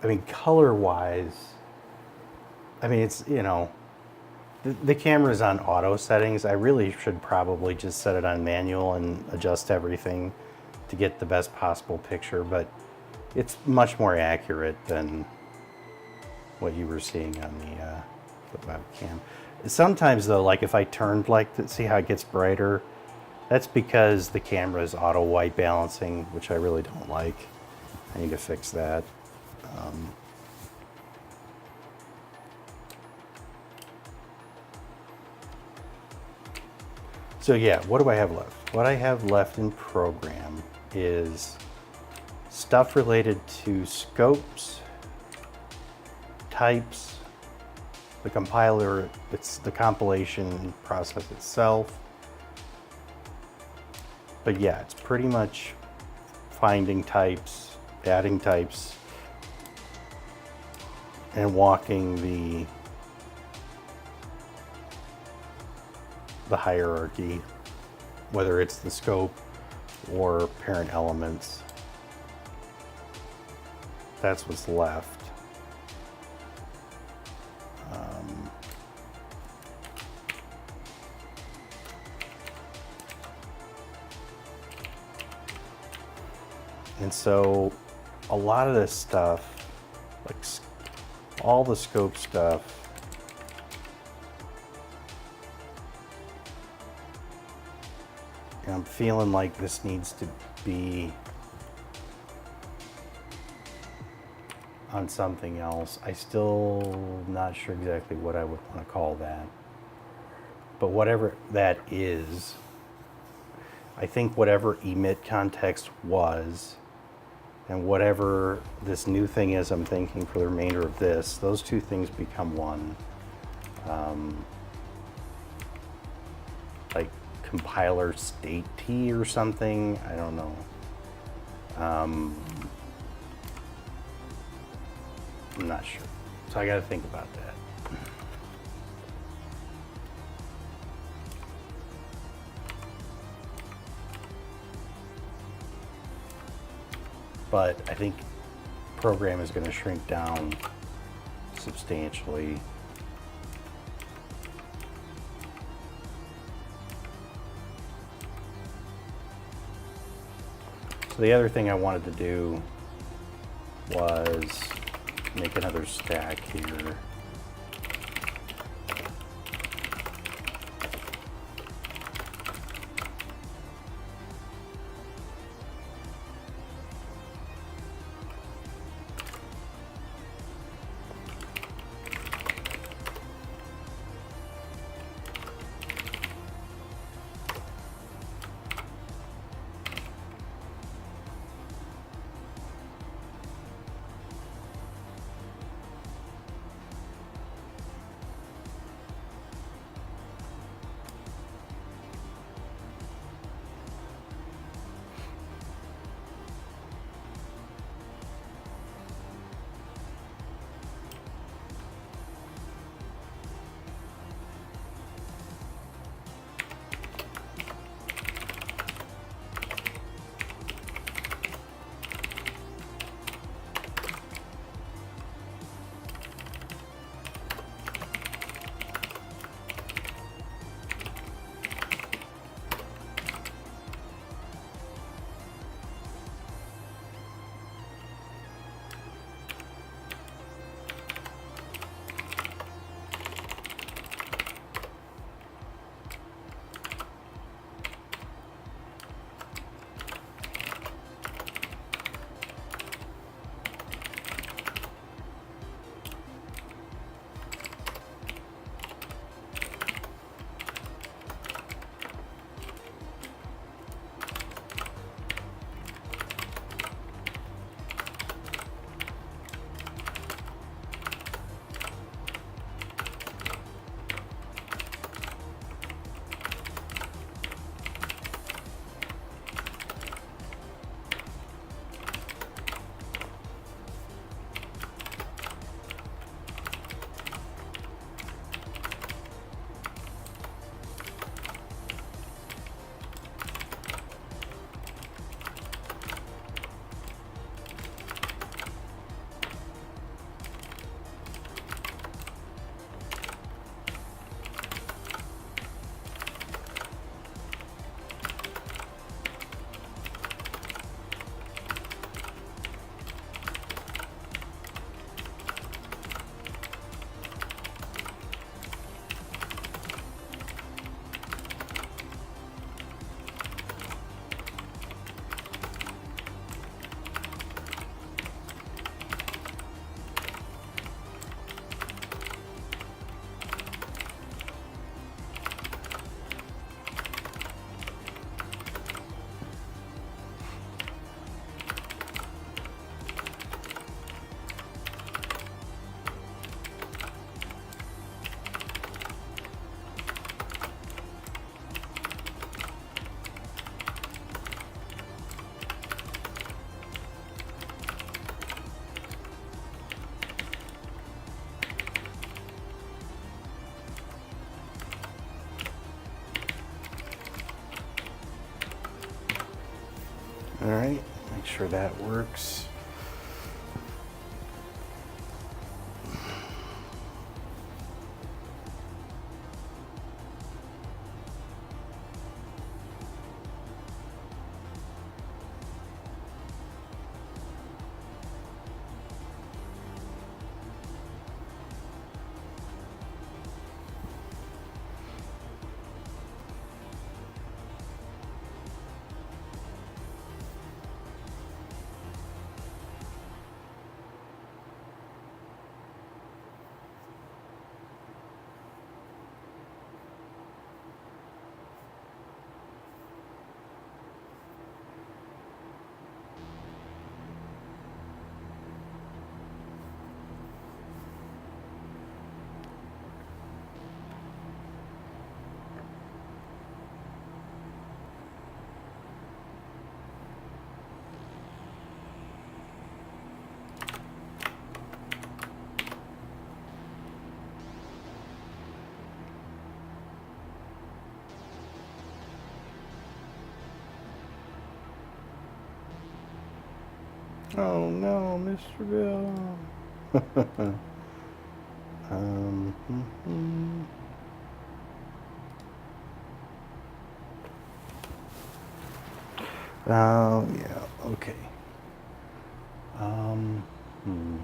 I mean, color-wise, I mean, it's, the camera's on auto settings. I really should probably just set it on manual and adjust everything to get the best possible picture, but it's much more accurate than what you were seeing on the webcam. Sometimes though, like if I turned see how it gets brighter, that's because the camera is auto white balancing, which I really don't like. I need to fix that. So yeah, what do I have left? What I have left in program is stuff related to scopes, types, the compiler, it's the compilation process itself. But yeah, it's pretty much finding types, adding types, and walking the hierarchy, whether it's the scope or parent elements. That's what's left. And so a lot of this stuff, like all the scope stuff, I'm feeling like this needs to be on something else. I still not sure exactly what I would want to call that. But whatever that is, I think whatever emit context was, and whatever this new thing is I'm thinking for the remainder of this, those two things become one. Like compiler state T or something, I don't know. I'm not sure. So I gotta think about that. But I think program is going to shrink down substantially. So the other thing I wanted to do was make another stack here. right, make sure that works. Oh no, Mr. Bill. um, yeah, okay. Um, hmm.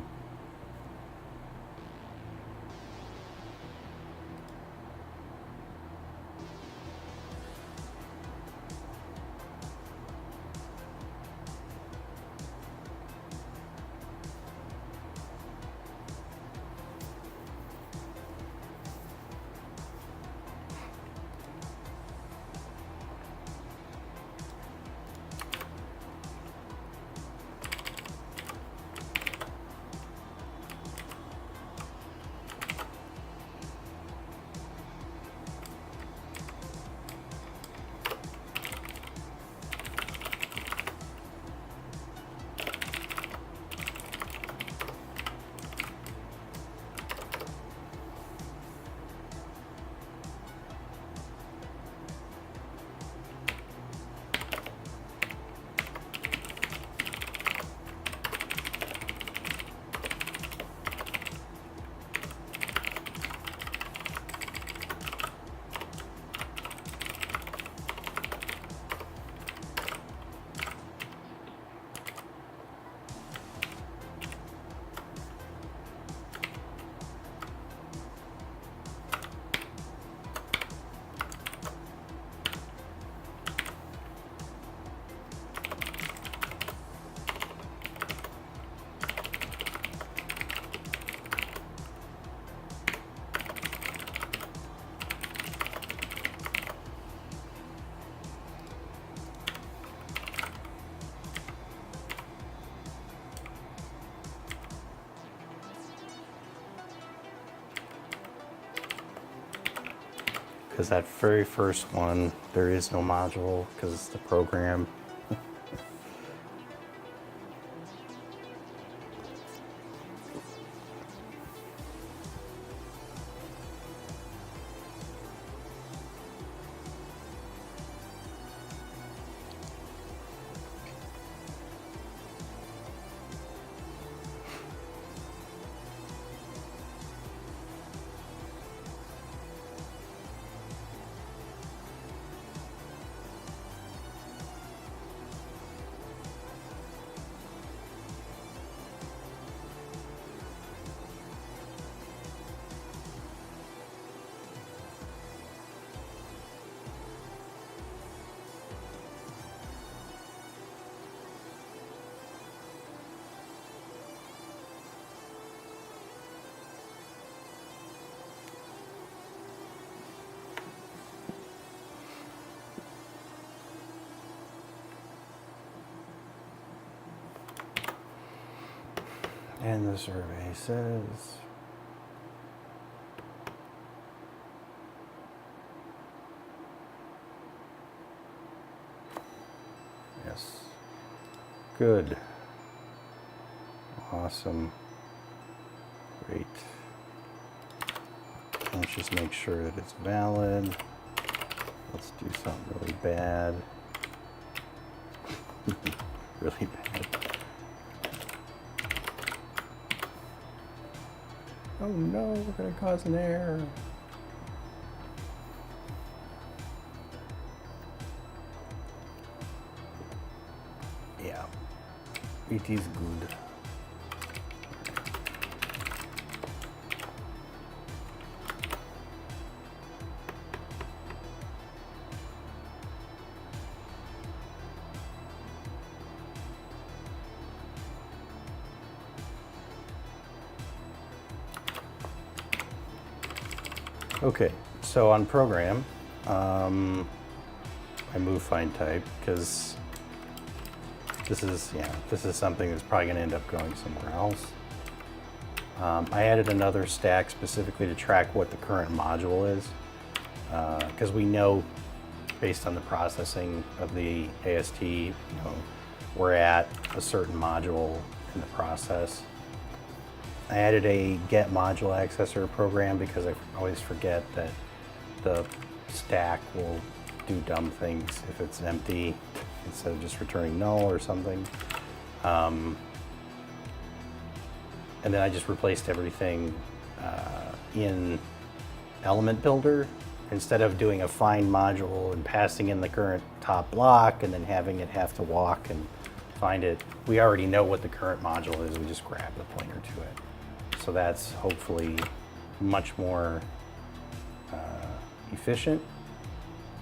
Because that very first one, there is no module because it's the program. And the survey says, yes. Good. Awesome. Great. Let's just make sure that it's valid. Let's do something really bad. really bad. Oh no, we're going to cause an error. Yeah, it is good. Okay, so on program, I move find type because this is something that's probably going to end up going somewhere else. I added another stack specifically to track what the current module is, because we know based on the processing of the AST, we're at a certain module in the process. I added a get module accessor program because I always forget that the stack will do dumb things if it's empty instead of just returning null or something. And then I just replaced everything in element builder instead of doing a find module and passing in the current top block and then having it have to walk and find it. We already know what the current module is. We just grab the pointer to it. So that's hopefully much more efficient.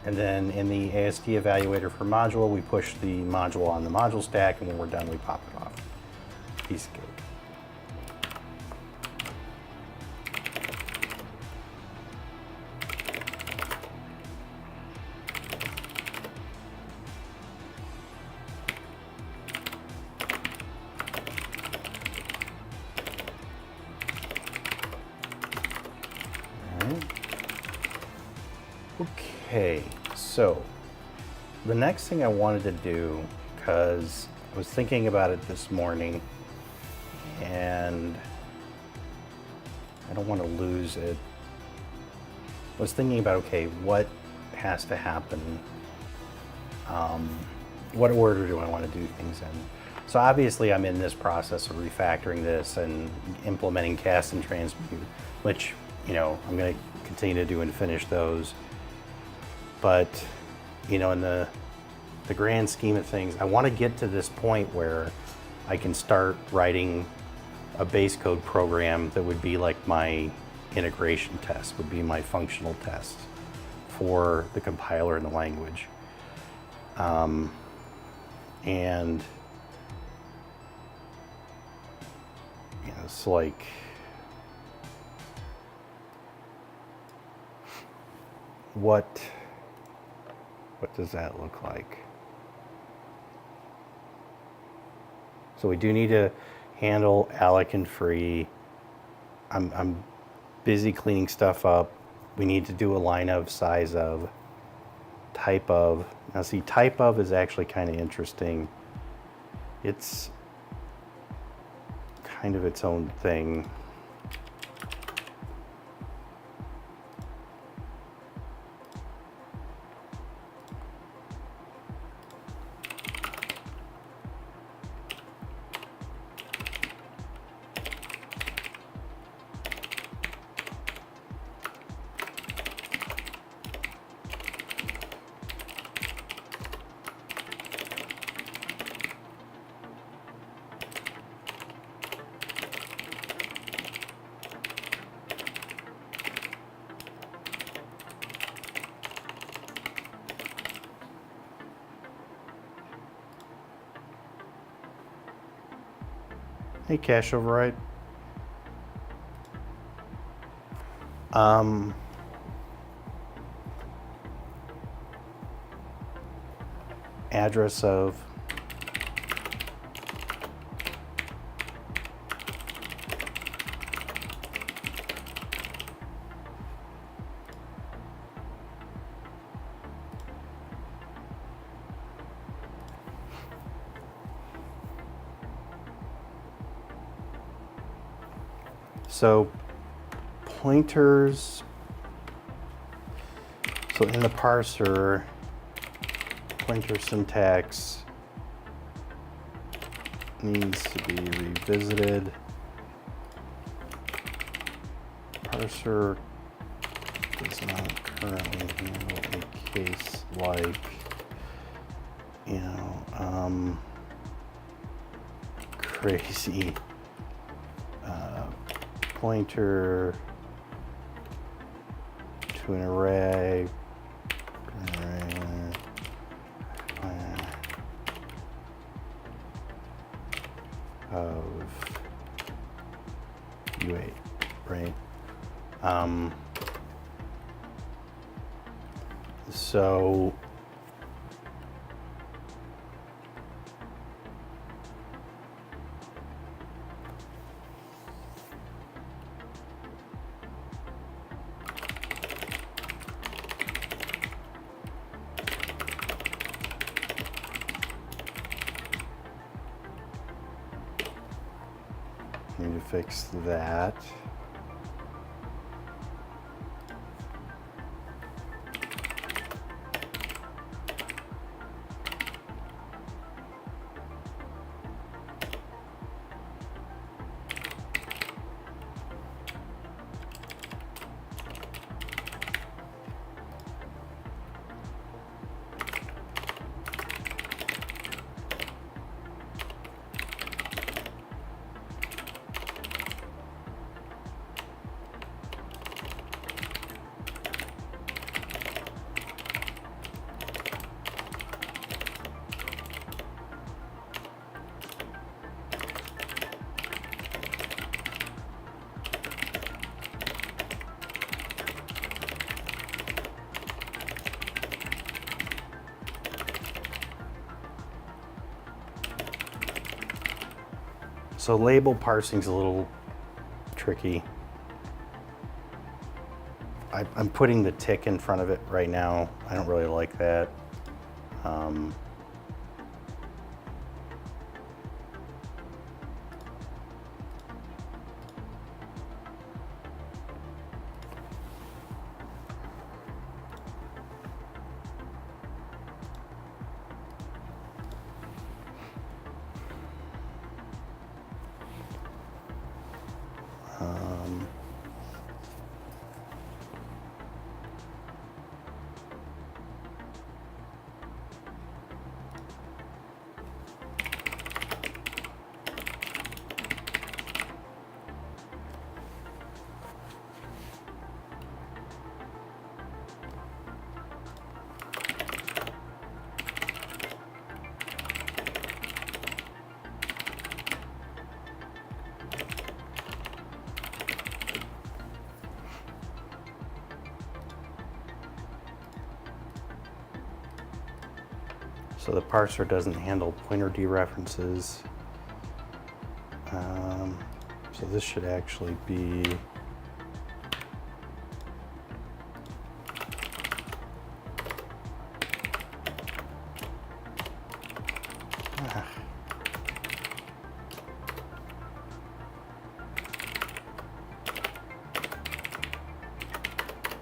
And then in the AST evaluator for module, we push the module on the module stack, and when we're done, we pop it off. Piece of cake. Okay, so the next thing I wanted to do, because I was thinking about it this morning and I don't want to lose it. I was thinking about, okay, what has to happen? What order do I want to do things in? So obviously I'm in this process of refactoring this and implementing cast and transmute, which, I'm going to continue to do and finish those. But, in the grand scheme of things, I want to get to this point where I can start writing a Basecode program that would be like my integration test, would be my functional test for the compiler and the language. And it's like, what does that look like? So we do need to handle alloc and free. I'm busy cleaning stuff up. We need to do a line of, size of, type of. Now see, type of is actually kind of interesting. It's kind of its own thing. Hey, cache override. Address of so pointers. So in the parser, pointer syntax, needs to be revisited. Parser does not currently handle a case like, crazy pointer to an array, of U8, right? So need to fix that. So label parsing's a little tricky. I'm putting the tick in front of it right now. I don't really like that. So the parser doesn't handle pointer dereferences. So this should actually be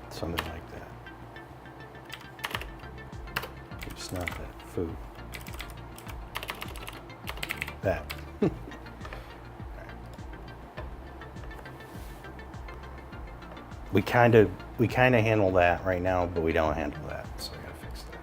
something like that. It's not that. Food. That. We kind of handle that right now, but we don't handle that, so I gotta fix that.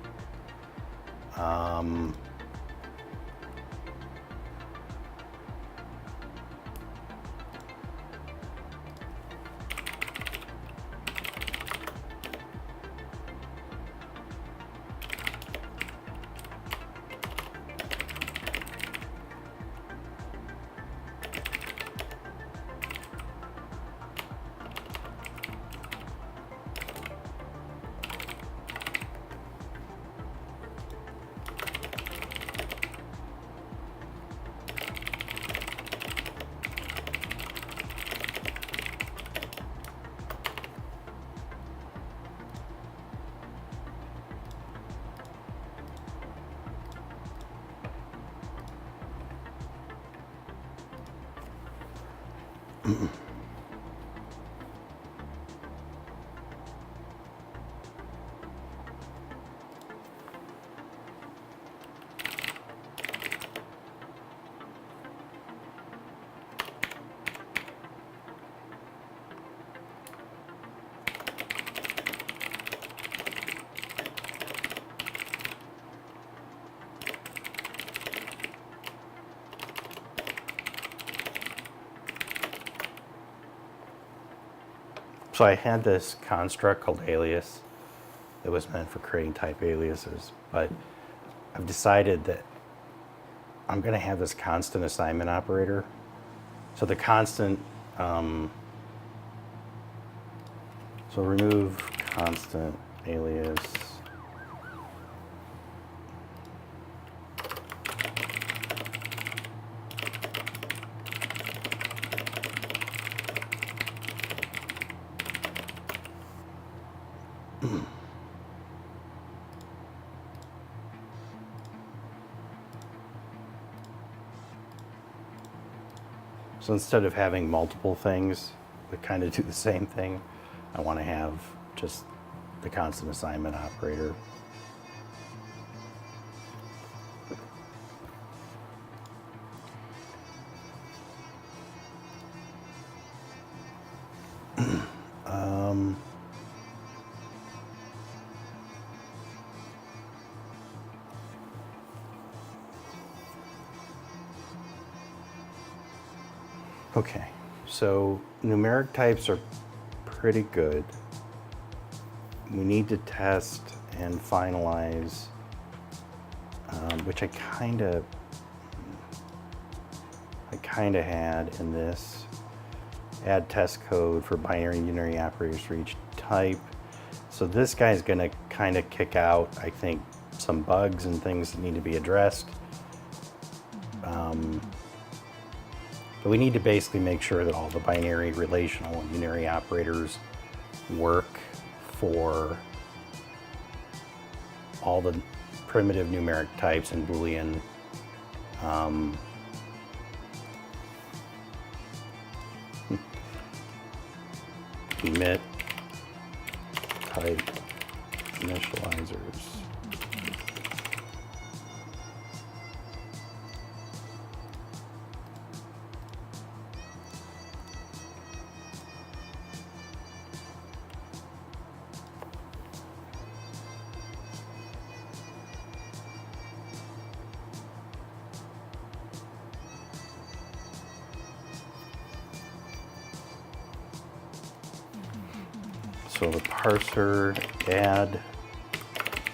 So I had this construct called alias that was meant for creating type aliases, but I've decided that I'm going to have this constant assignment operator. So the constant, so remove constant alias. So instead of having multiple things that kind of do the same thing, I want to have just the constant assignment operator. Okay, so numeric types are pretty good. We need to test and finalize, which I kind of had in this. Add test code for binary and unary operators for each type. So this guy is going to kind of kick out, I think, some bugs and things that need to be addressed. But we need to basically make sure that all the binary, relational, and unary operators work for all the primitive numeric types and Boolean. Emit type initializers. So the parser add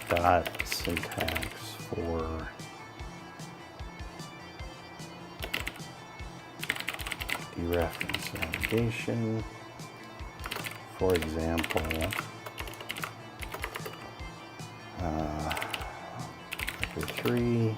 dot syntax for dereference navigation. For example, vector 3.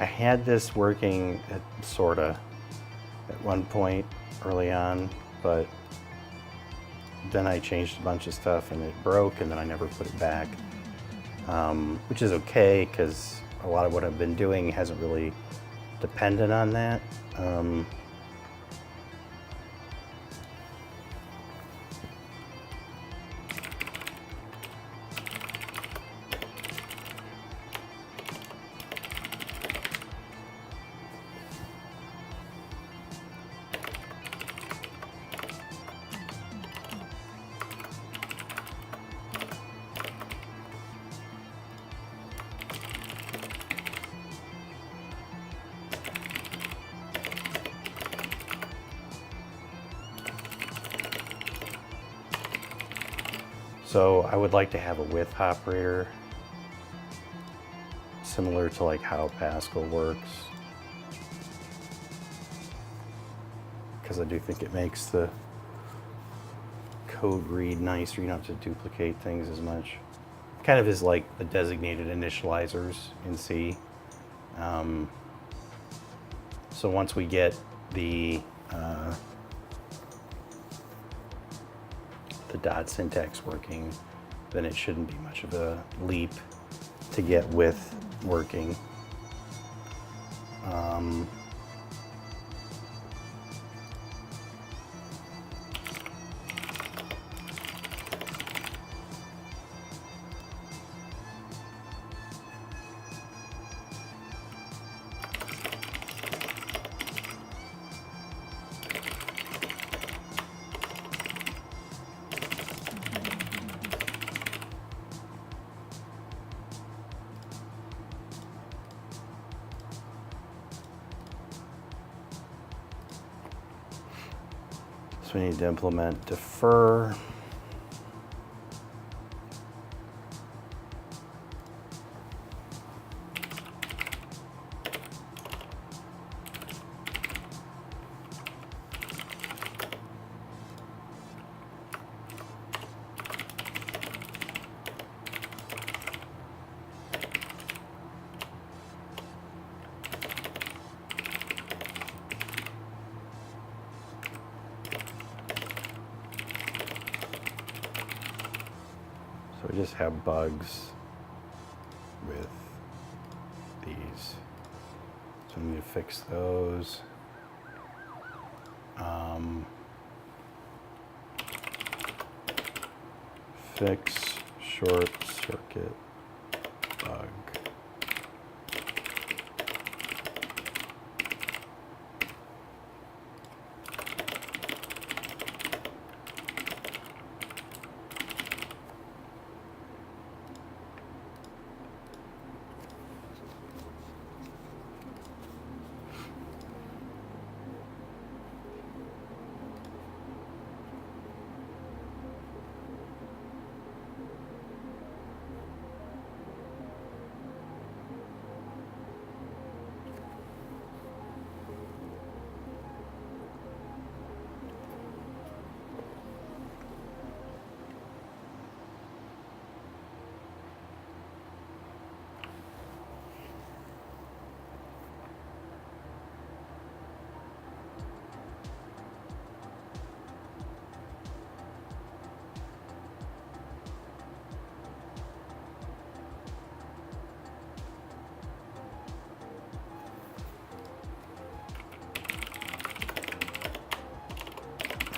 I had this working at one point early on, but then I changed a bunch of stuff and it broke, and then I never put it back, which is okay because a lot of what I've been doing hasn't really depended on that. So I would like to have a with operator, similar to like how Pascal works, because I do think it makes the code read nicer. You don't have to duplicate things as much. Kind of is like the designated initializers in C. So once we get the the dot syntax working, then it shouldn't be much of a leap to get with working. So we need to implement defer. So we just have bugs with these. So we need to fix those. Fix short circuit bug.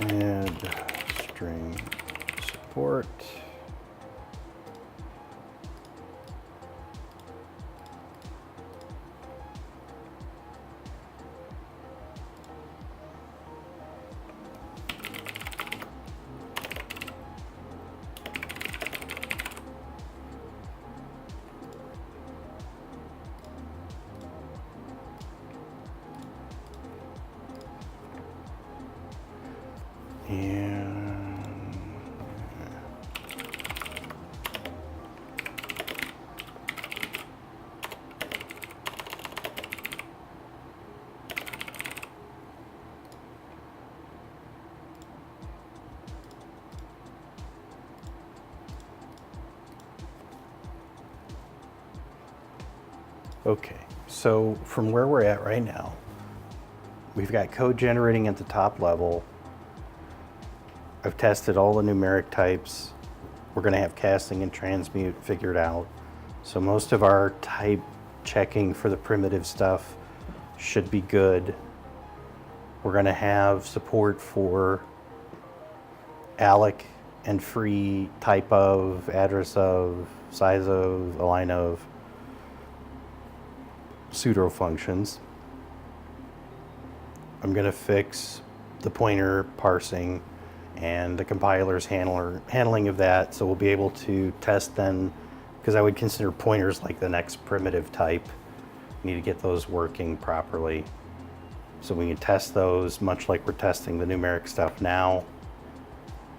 Add string support. Okay, so from where we're at right now, we've got code generating at the top level. I've tested all the numeric types. We're going to have casting and transmute figured out. So most of our type checking for the primitive stuff should be good. We're going to have support for alloc and free type of, address of, size of, align of, pseudo functions. I'm going to fix the pointer parsing and the compiler's handling of that, so we'll be able to test then, because I would consider pointers like the next primitive type. We need to get those working properly. So we can test those much like we're testing the numeric stuff now.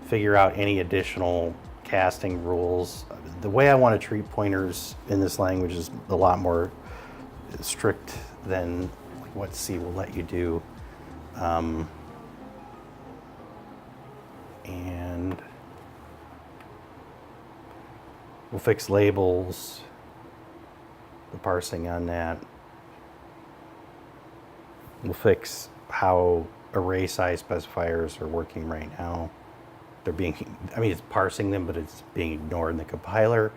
Figure out any additional casting rules. The way I want to treat pointers in this language is a lot more strict than what C will let you do. And we'll fix labels, the parsing on that. We'll fix how array size specifiers are working right now. they're being, I mean, it's parsing them, but it's being ignored in the compiler.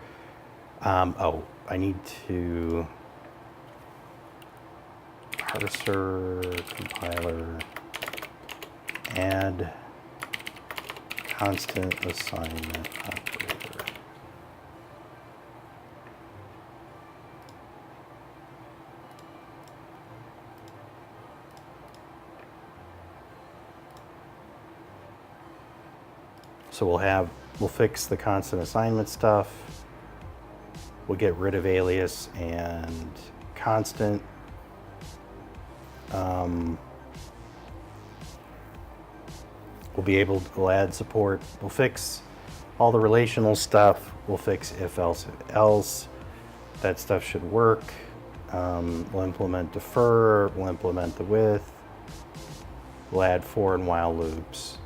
Oh, I need to parser, compiler, add constant assignment operator. So we'll fix the constant assignment stuff. We'll get rid of alias and constant. We'll add support. We'll fix all the relational stuff. We'll fix if else. That stuff should work. We'll implement defer. We'll implement the with. We'll add for and while loops.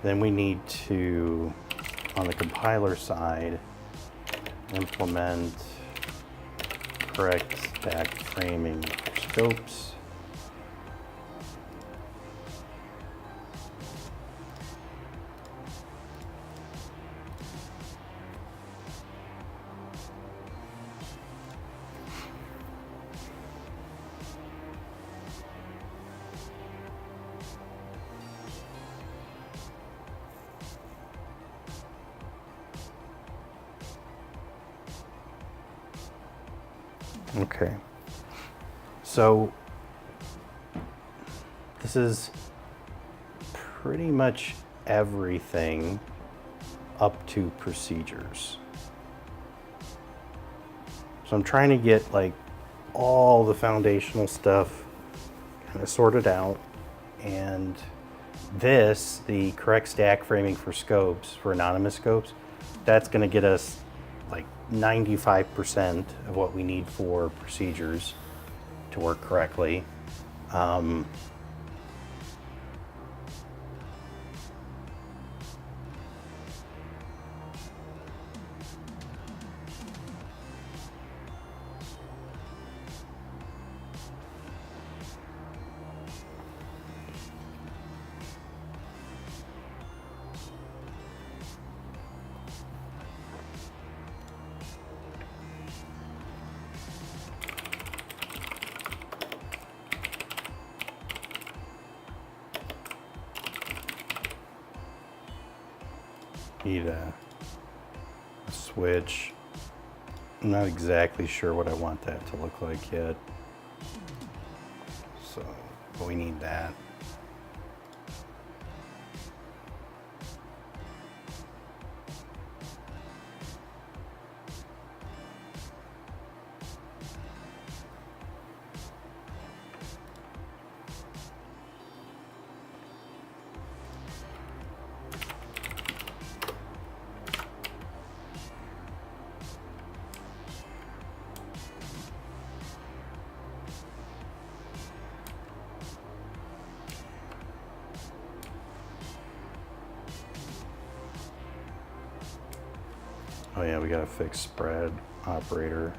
Then we need to, on the compiler side, implement correct stack framing for scopes. Okay, so this is pretty much everything up to procedures. So I'm trying to get like all the foundational stuff kind of sorted out, and this, the correct stack framing for scopes, for anonymous scopes, that's going to get us like 95% of what we need for procedures to work correctly. Need a switch. I'm not exactly sure what I want that to look like yet. So, but we need that. Oh yeah, we gotta fix spread operator.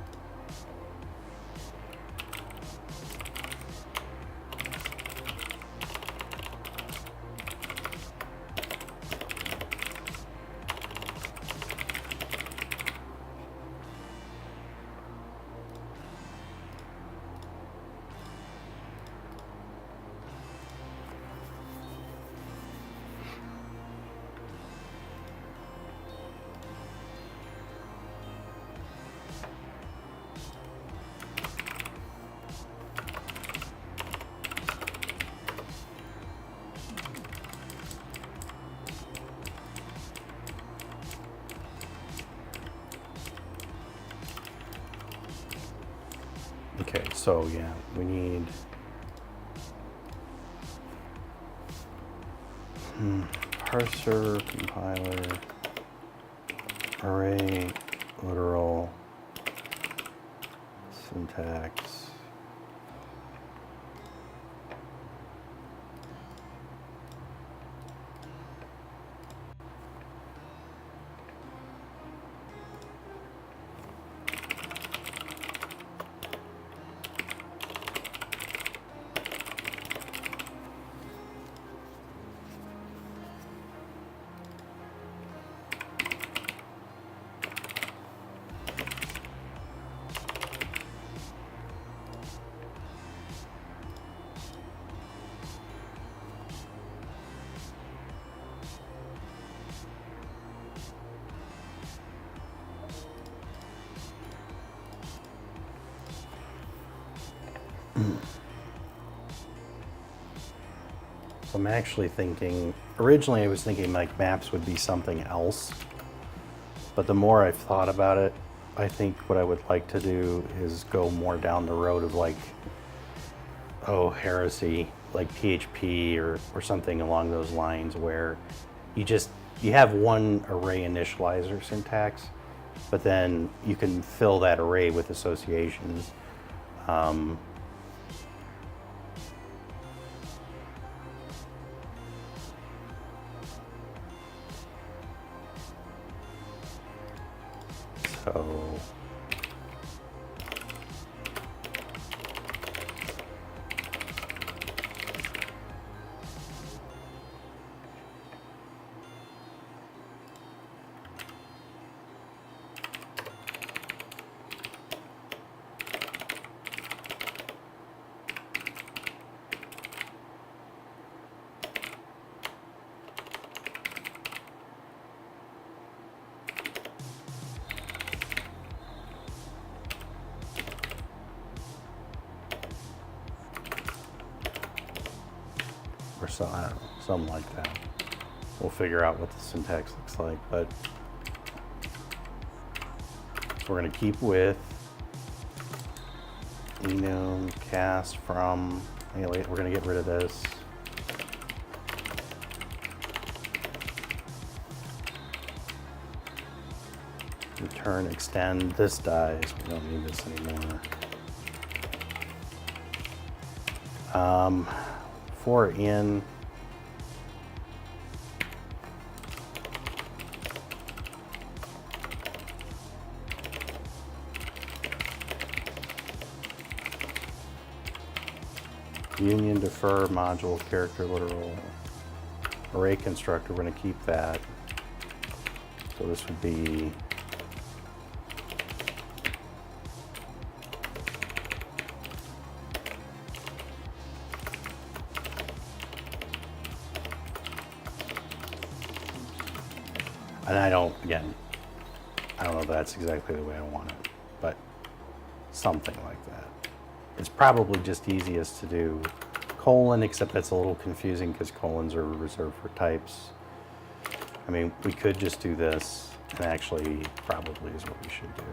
Okay, so yeah, we need parser, compiler, array, literal, syntax. So I'm actually thinking, originally I was thinking like maps would be something else, but the more I've thought about it, I think what I would like to do is go more down the road of like, oh, heresy, like PHP or something along those lines, where you have one array initializer syntax, but then you can fill that array with associations. So or so, I don't know, something like that. We'll figure out what the syntax looks like, but so we're going to keep with enum cast from, anyway, we're going to get rid of this. Return extend, this dies, we don't need this anymore. For in union defer module character literal array constructor, we're going to keep that. So this would be and I don't know if that's exactly the way I want it, but something like that. It's probably just easiest to do colon, except that's a little confusing because colons are reserved for types. I mean, we could just do this, and actually probably is what we should do.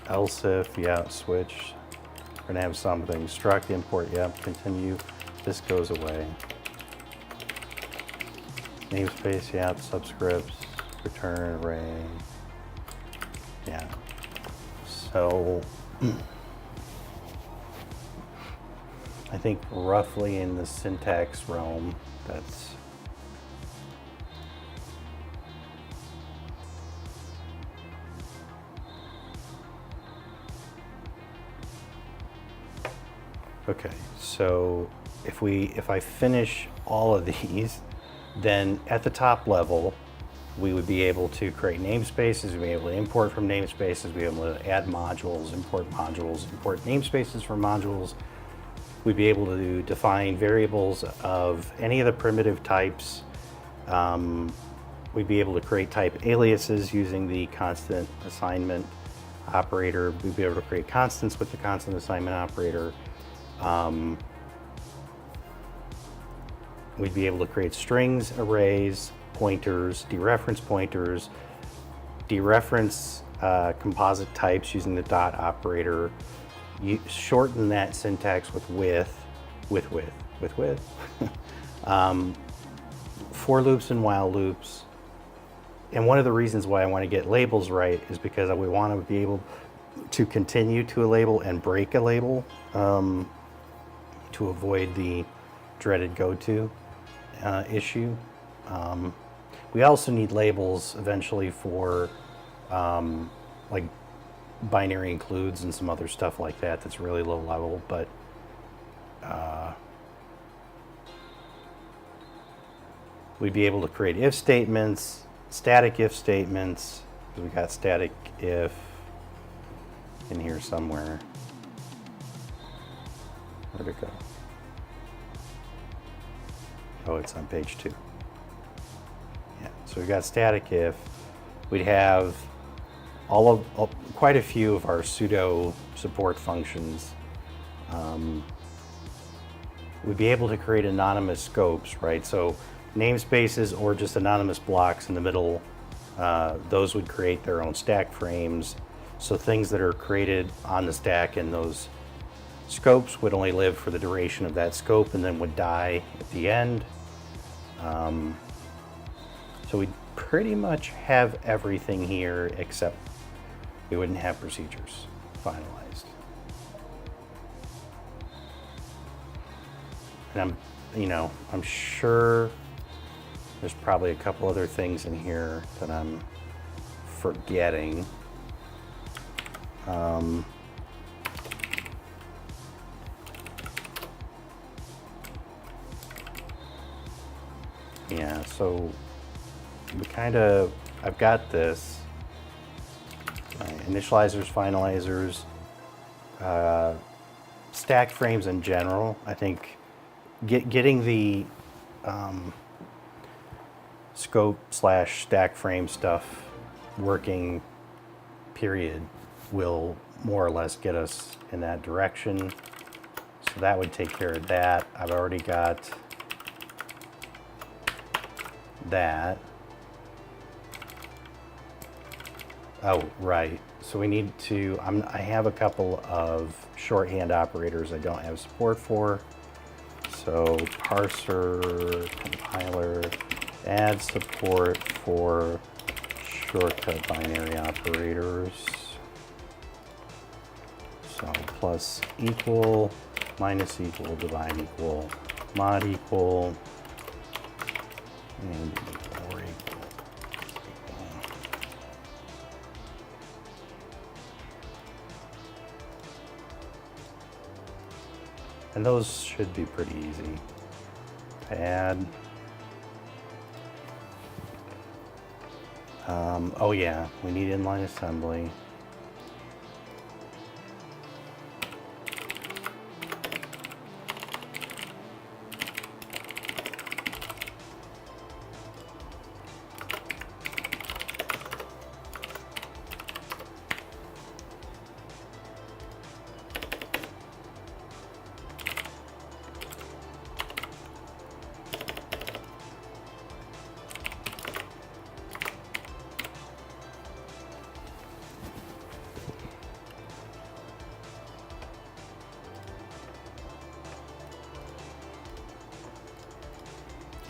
Else if, yeah, switch. We're gonna have something, struct import, yep, continue, this goes away. Namespace, yep, subscripts, return array, yeah. So, I think roughly in the syntax realm, that's okay. So if I finish all of these, then at the top level, we would be able to create namespaces, we'd be able to import from namespaces, we'd be able to add modules, import namespaces from modules. We'd be able to define variables of any of the primitive types. We'd be able to create type aliases using the constant assignment operator. We'd be able to create constants with the constant assignment operator. We'd be able to create strings, arrays, pointers, dereference pointers, dereference composite types using the dot operator. You shorten that syntax with for loops and while loops. And one of the reasons why I want to get labels right is because we want to be able to continue to a label and break a label to avoid the dreaded goto issue. We also need labels eventually for like binary includes and some other stuff like that that's really low level, but we'd be able to create if statements, static if statements, because we got static if in here somewhere. Where'd it go? Oh, it's on page 2. Yeah, so So we've got static if. We'd have quite a few of our pseudo support functions. We'd be able to create anonymous scopes, right? So namespaces or just anonymous blocks in the middle, those would create their own stack frames. So things that are created on the stack in those scopes would only live for the duration of that scope and then would die at the end. So we'd pretty much have everything here except we wouldn't have procedures finalized. And I'm sure there's probably a couple other things in here that I'm forgetting. Yeah, so I've got this. Initializers, finalizers, stack frames in general. I think getting the scope / stack frame stuff working, period, will more or less get us in that direction. So that would take care of that. I've already got that. Oh, right. So we need to, I have a couple of shorthand operators I don't have support for. So parser, compiler, add support for shortcut binary operators. So plus equal, minus equal, divide equal, mod equal, and or equal. And those should be pretty easy to add. Oh yeah, we need inline assembly.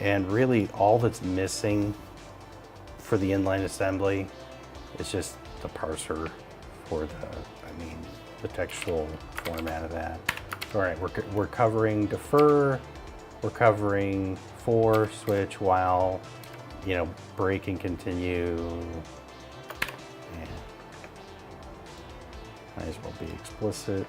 And really all that's missing for the inline assembly is just the parser for the textual format of that. All right, we're covering defer, we're covering for, switch, while, break and continue. And might as well be explicit.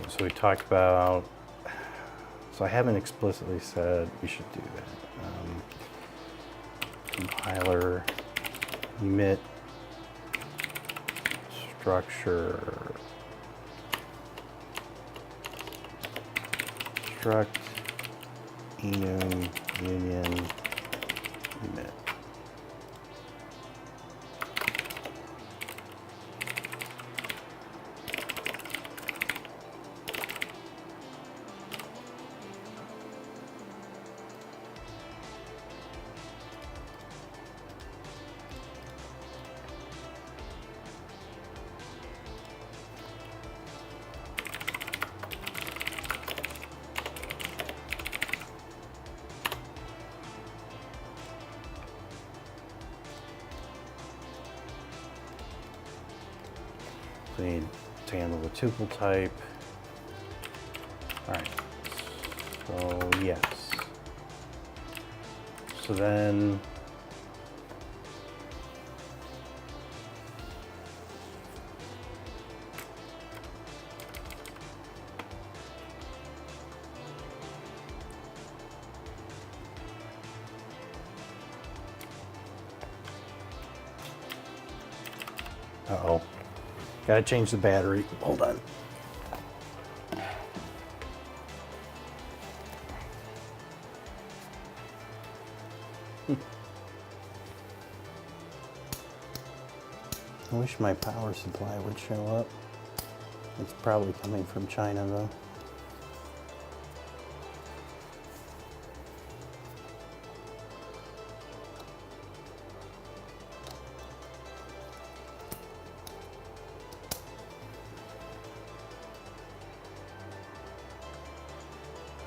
So we talked about, so I haven't explicitly said we should do that. Compiler, emit, structure, struct, enum, union, emit. We need to handle the tuple type. All right, so yes. So then Uh-oh. Gotta change the battery. Hold on. I wish my power supply would show up. It's probably coming from China though.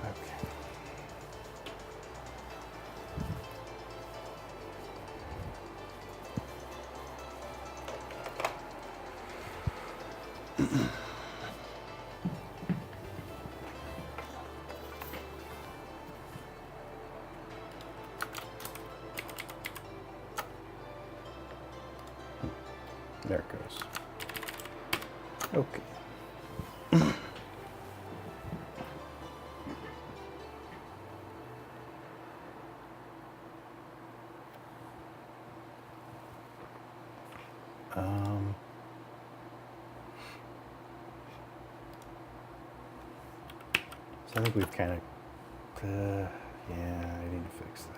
Okay. There it goes. Okay. So I think we've kind of, yeah, I need to fix that.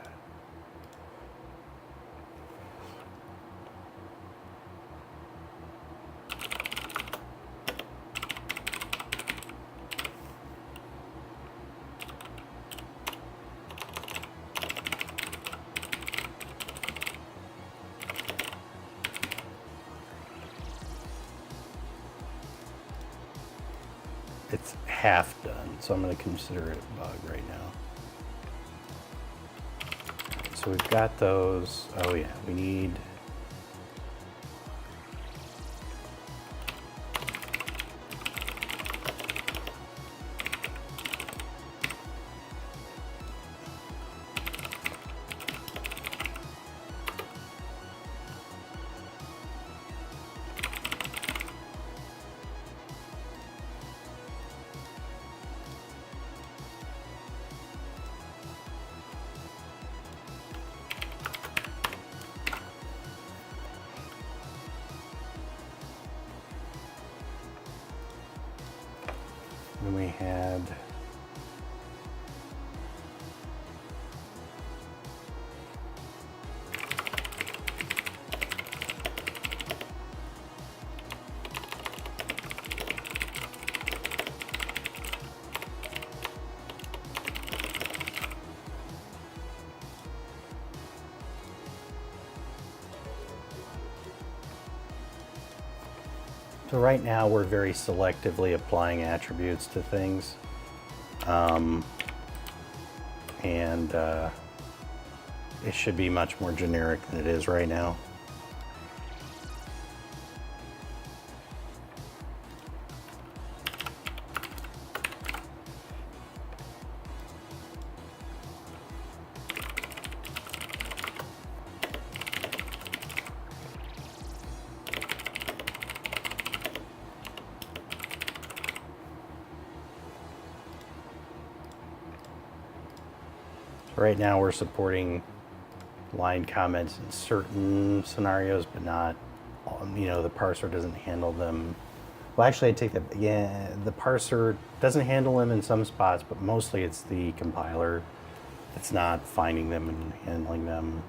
It's half done, so I'm going to consider it a bug right now. So we've got those. Oh yeah, we need. And we had so right now we're very selectively applying attributes to things. It should be much more generic than it is right now. Right now we're supporting line comments in certain scenarios, but not, the parser doesn't handle them. Well, actually, I take that, yeah, the parser doesn't handle them in some spots, but mostly it's the compiler that's not finding them and handling them.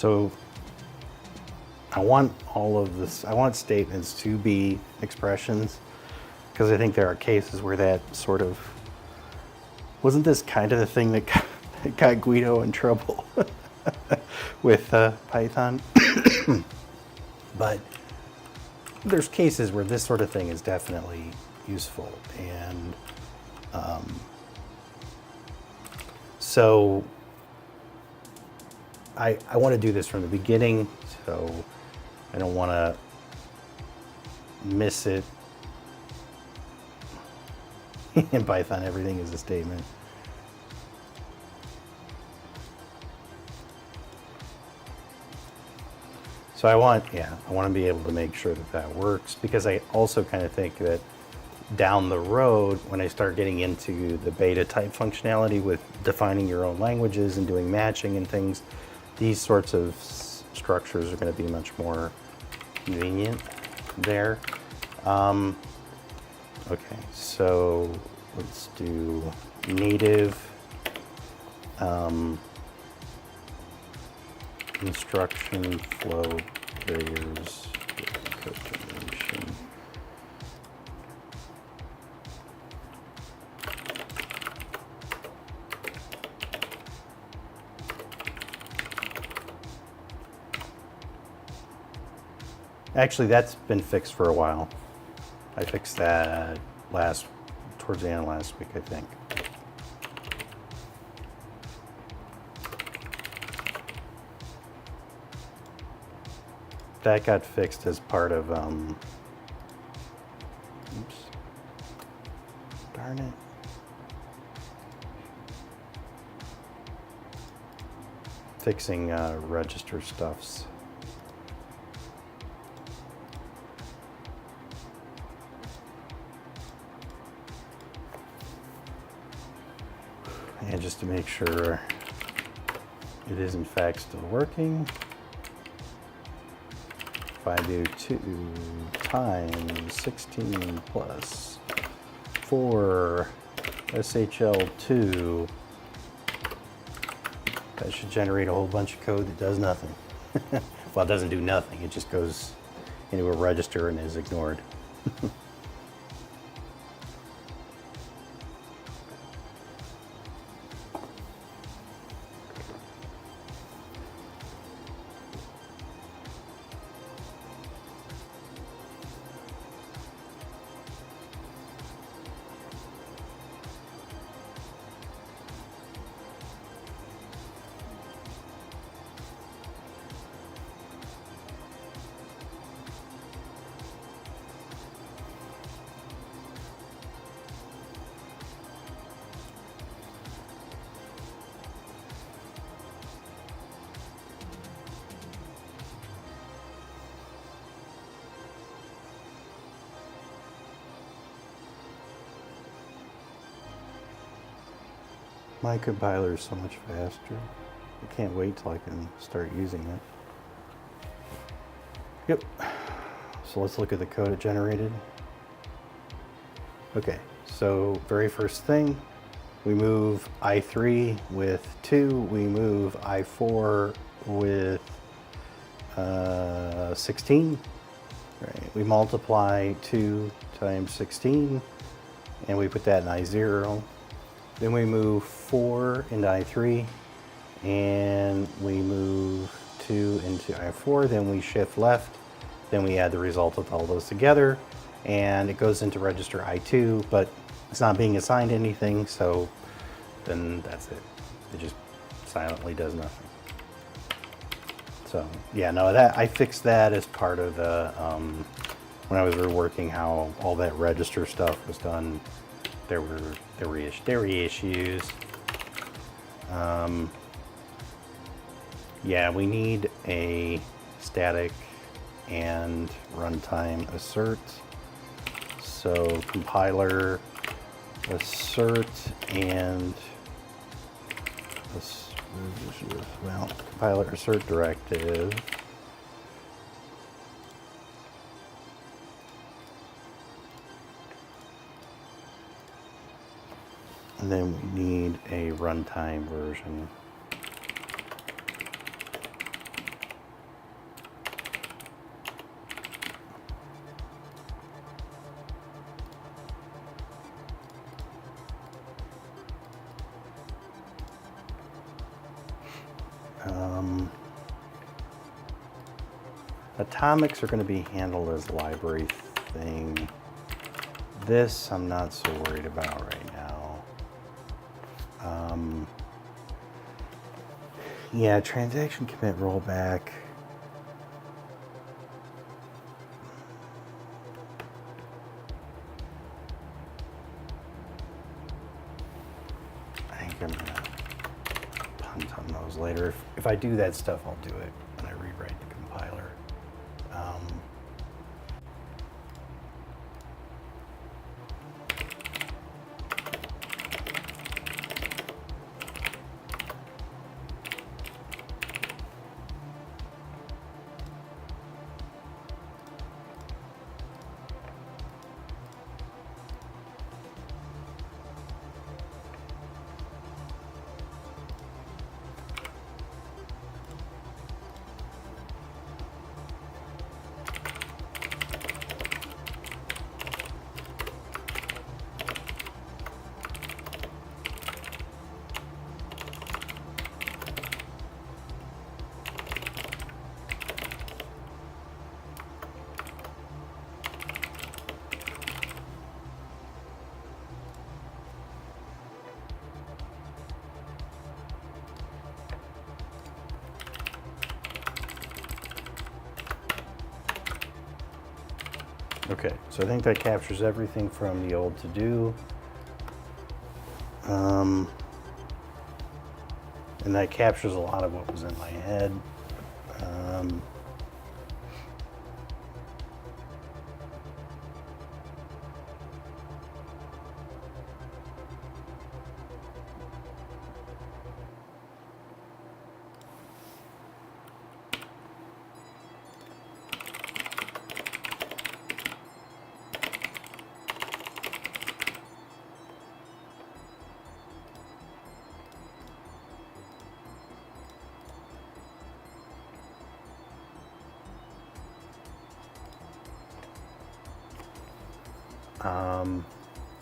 So I want all of this, I want statements to be expressions, because I think there are cases where that sort of, wasn't this kind of the thing that got Guido in trouble with Python? But there's cases where this sort of thing is definitely useful. And so I want to do this from the beginning, so I don't want to miss it. In Python, everything is a statement. So I want to be able to make sure that that works, because I also kind of think that down the road, when I start getting into the beta type functionality with defining your own languages and doing matching and things, these sorts of structures are going to be much more convenient there. Okay, so let's do native instruction flow layers code generation. Actually, that's been fixed for a while. I fixed that towards the end of last week, I think. That got fixed as part of, oops, darn it. Fixing register stuffs. And just to make sure it is in fact still working, if I do 2 times 16 plus 4 SHL2, that should generate a whole bunch of code that does nothing. Well, it doesn't do nothing, it just goes into a register and is ignored. My compiler is so much faster. I can't wait till I can start using it. Yep. So let's look at the code it generated. Okay, so very first thing, we move I3 with 2, we move I4 with 16. Right. We multiply 2 times 16, and we put that in I0. Then we move 4 into I3, and we move 2 into I4, then we shift left, then we add the result of all those together, and it goes into register I2, but it's not being assigned anything, so then that's it. It just silently does nothing. So yeah, no, that I fixed that as part of the, when I was reworking how all that register stuff was done. There were issues. Yeah, we need a static and runtime assert. So compiler assert and compiler assert directive. And then we need a runtime version. Atomics are going to be handled as a library thing. This I'm not so worried about right now. Yeah, transaction commit rollback. I think I'm gonna punt on those later. If I do that stuff, I'll do it when I rewrite the compiler. Okay, so I think that captures everything from the old to-do. And that captures a lot of what was in my head.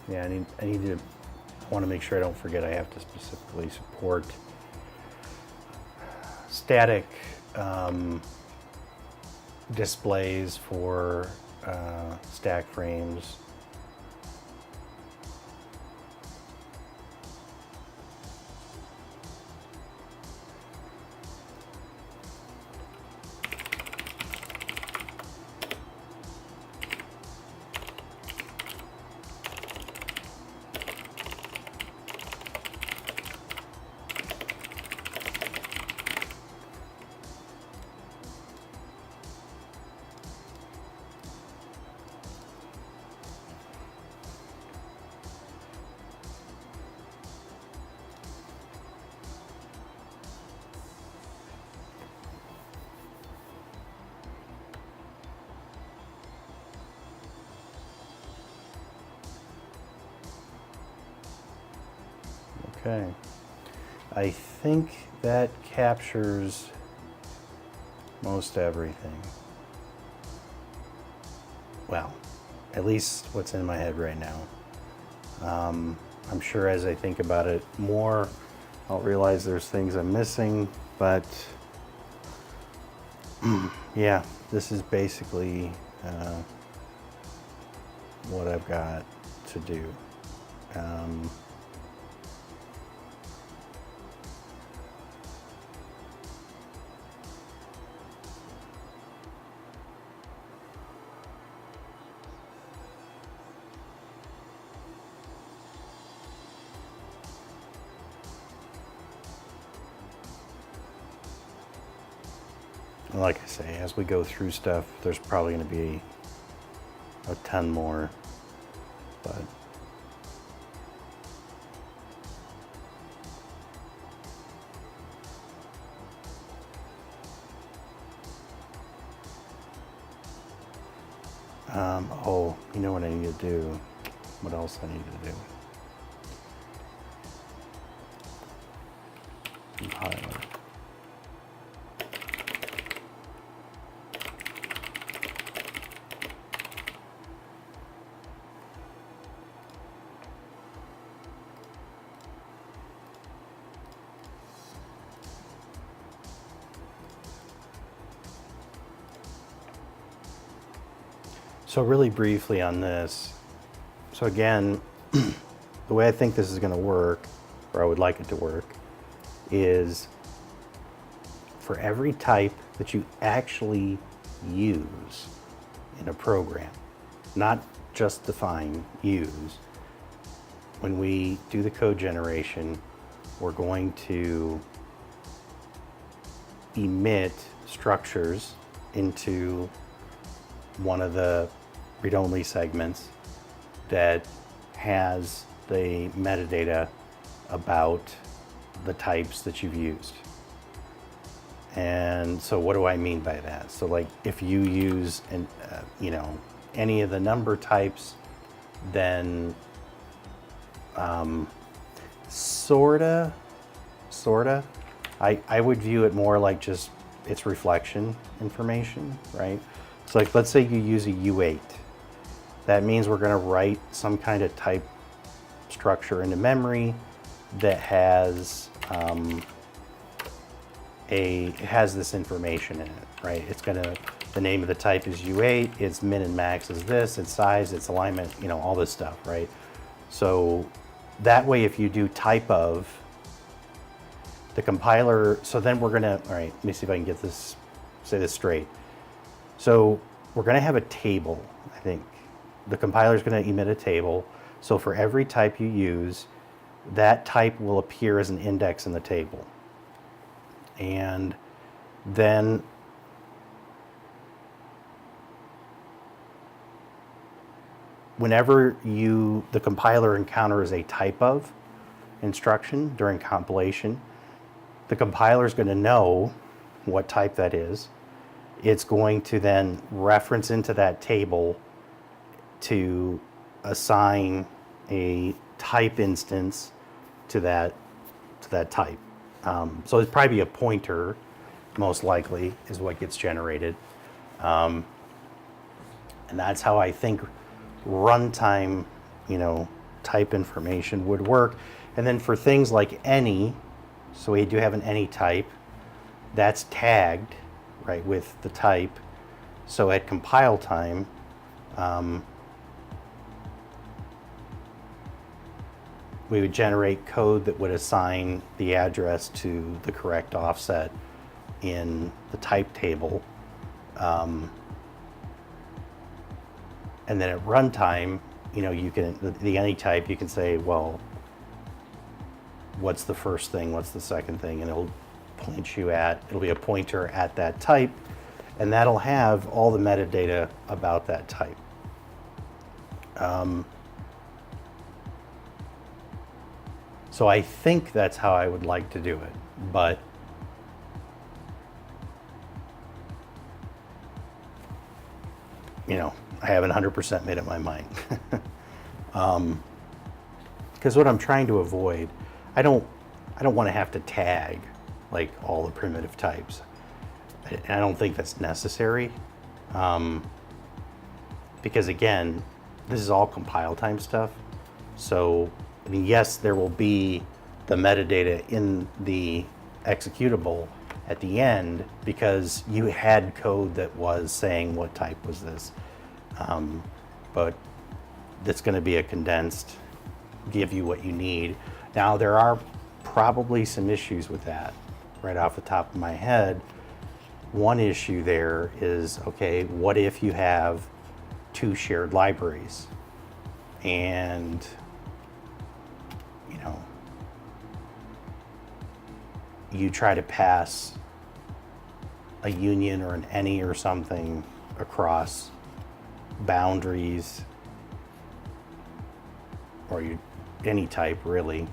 Yeah, I want to make sure I don't forget I have to specifically support static displays for stack frames. Okay, I think that captures most everything. Well, at least what's in my head right now. I'm sure as I think about it more, I'll realize there's things I'm missing, but yeah, this is basically what I've got to do. Like I say, as we go through stuff, there's probably going to be a ton more, but oh, you know what I need to do? What else I need to do? Compiler. So really briefly on this, so again, the way I think this is going to work, or I would like it to work, is for every type that you actually use in a program, not just define, use, when we do the code generation, we're going to emit structures into one of the read-only segments that has the metadata about the types that you've used. And so what do I mean by that? So like if you use any of the number types, then sorta, I would view it more like just its reflection information, right? So like let's say you use a U8. That means we're going to write some kind of type structure into memory that has it has this information in it, right? It's gonna, the name of the type is U8, its min and max is this, its size, its alignment, all this stuff, right? So that way, if you do type of, the compiler, so then we're gonna, all right, let me see if I can get this, say this straight. So we're gonna have a table, I think. The compiler is gonna emit a table. So for every type you use, that type will appear as an index in the table. And then whenever the compiler encounters a type of instruction during compilation, the compiler is going to know what type that is. It's going to then reference into that table to assign a type instance to that type. So it'd probably be a pointer, most likely, is what gets generated. And that's how I think runtime, type information would work. And then for things like any, so we do have an any type, that's tagged, right, with the type. So at compile time, we would generate code that would assign the address to the correct offset in the type table. And then at runtime, you can, the any type, you can say, well, what's the first thing, what's the second thing, and it'll point you at, it'll be a pointer at that type, and that'll have all the metadata about that type. So I think that's how I would like to do it, but I haven't 100% made up my mind. Because what I'm trying to avoid, I don't want to have to tag like all the primitive types. And I don't think that's necessary. Because again, this is all compile time stuff. So, yes, there will be the metadata in the executable at the end because you had code that was saying what type was this. But it's going to be a condensed, give you what you need. Now, there are probably some issues with that right off the top of my head. One issue there is, okay, what if you have two shared libraries and you try to pass a union or an any or something across boundaries, or any type really,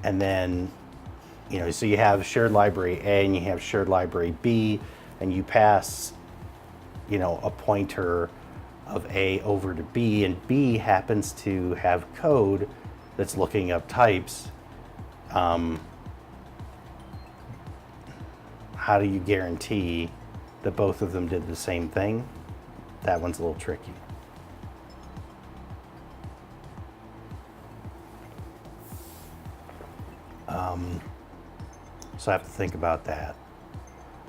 and then so you have shared library A and you have shared library B, and you pass a pointer of A over to B, and B happens to have code that's looking up types. How do you guarantee that both of them did the same thing? That one's a little tricky. So I have to think about that.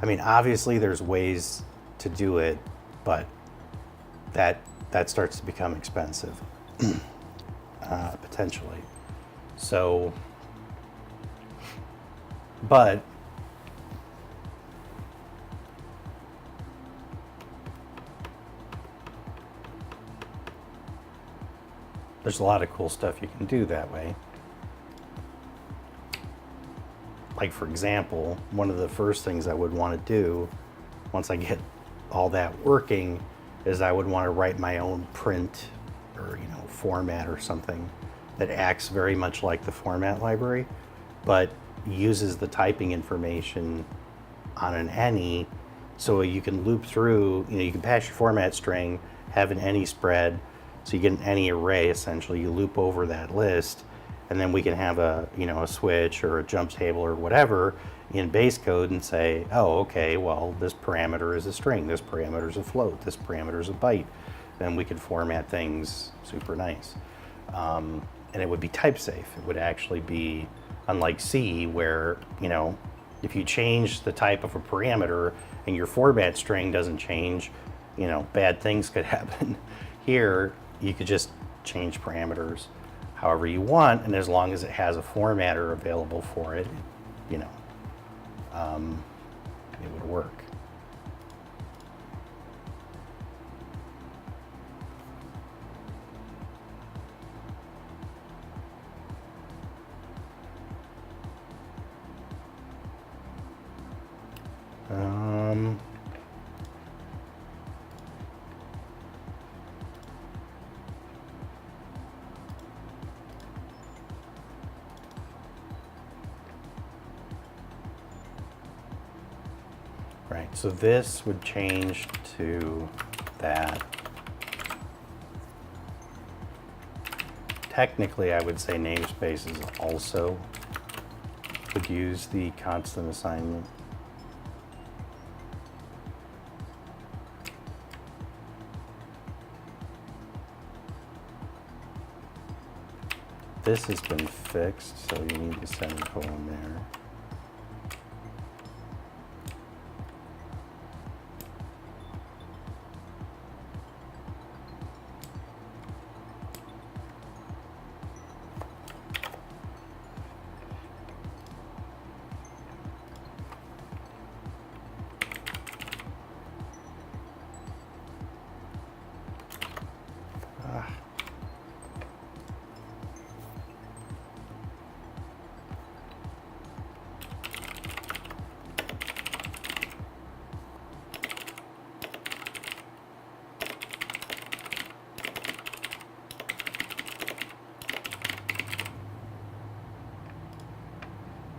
I mean, obviously there's ways to do it, but that starts to become expensive, potentially. So, but there's a lot of cool stuff you can do that way. Like, for example, one of the first things I would want to do once I get all that working is I would want to write my own print or, format or something that acts very much like the format library, but uses the typing information on an any, so you can loop through, you can pass your format string, have an any spread, so you get an any array essentially, you loop over that list, and then we can have a switch or a jump table or whatever in Basecode and say, oh, okay, well, this parameter is a string, this parameter is a float, this parameter is a byte. Then we could format things super nice. And it would be type safe. It would actually be, unlike C, where, if you change the type of a parameter and your format string doesn't change, bad things could happen. Here, you could just change parameters however you want, and as long as it has a formatter available for it, it would work. Right, so this would change to that. Technically, I would say namespaces also would use the constant assignment. This has been fixed, so you need a semicolon there.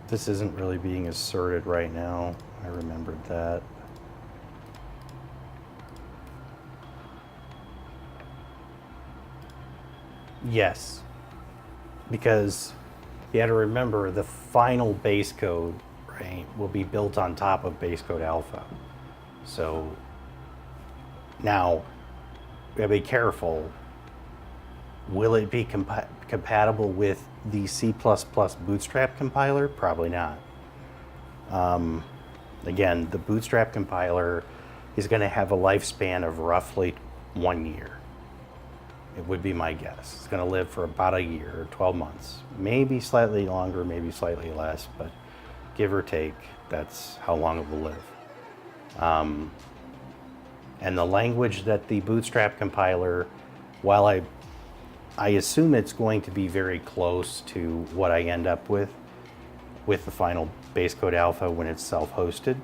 This isn't really being asserted right now. I remembered that. Yes, because you got to remember the final Basecode, right, will be built on top of Basecode Alpha. So now, you gotta be careful. Will it be compatible with the C++ Bootstrap compiler? Probably not. Again, the Bootstrap compiler is going to have a lifespan of roughly 1 year. It would be my guess. It's going to live for about a year, 12 months. Maybe slightly longer, maybe slightly less, but give or take, that's how long it will live. And the language that the Bootstrap compiler, while I assume it's going to be very close to what I end up with the final Basecode Alpha when it's self-hosted,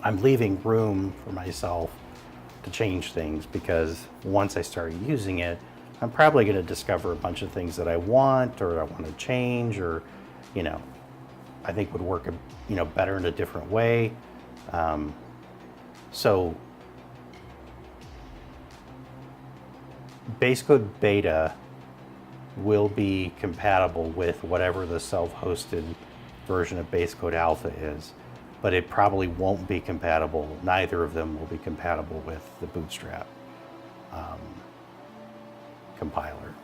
I'm leaving room for myself to change things, because once I start using it, I'm probably going to discover a bunch of things that I want or I want to change, or, I think would work, better in a different way. So Basecode Beta will be compatible with whatever the self-hosted version of Basecode Alpha is, but it probably won't be compatible. Neither of them will be compatible with the Bootstrap compiler.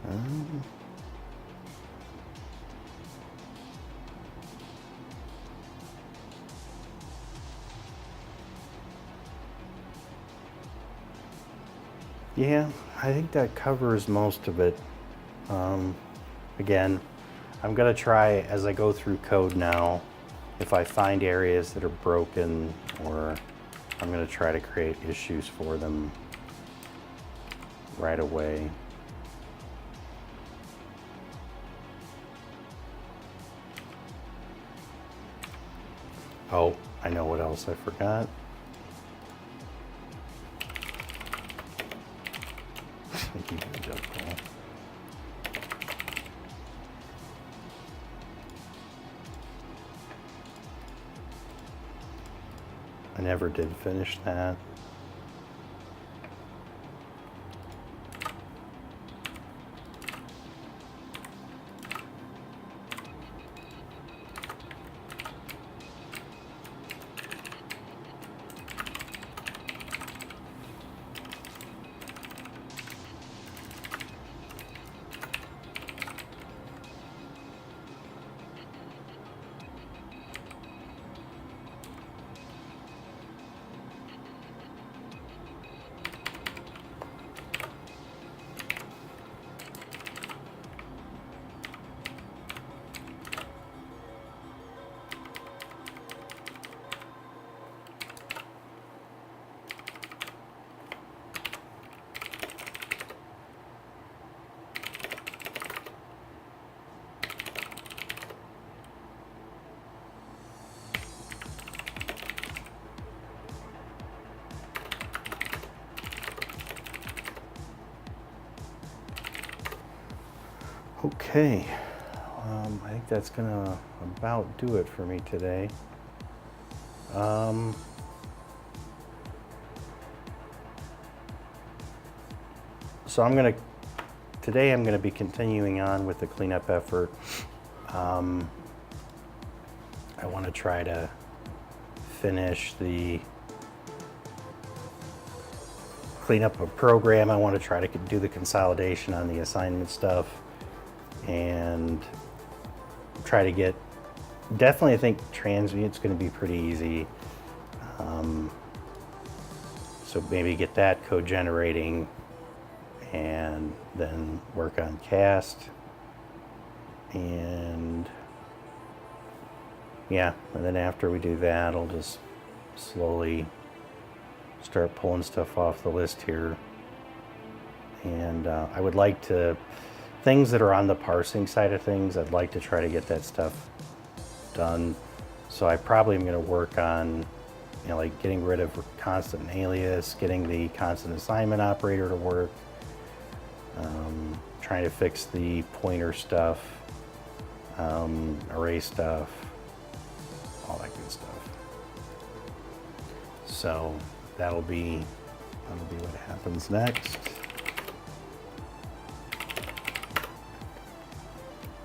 Um, yeah, I think that covers most of it. Again, I'm going to try as I go through code now, if I find areas that are broken, or I'm going to try to create issues for them right away. Oh, I know what else I forgot. Thank you, good job, Cole. I never did finish that. Okay, I think that's gonna about do it for me today. So today I'm gonna be continuing on with the cleanup effort. I want to try to finish the cleanup of program. I want to try to do the consolidation on the assignment stuff, and try to get, definitely I think transient's going to be pretty easy. So maybe get that code generating and then work on cast. And yeah, and then after we do that, I'll just slowly start pulling stuff off the list here. And I would like to, things that are on the parsing side of things, I'd like to try to get that stuff done. So I probably am going to work on, like getting rid of constant alias, getting the constant assignment operator to work, trying to fix the pointer stuff, array stuff, all that good stuff. So that'll be what happens next.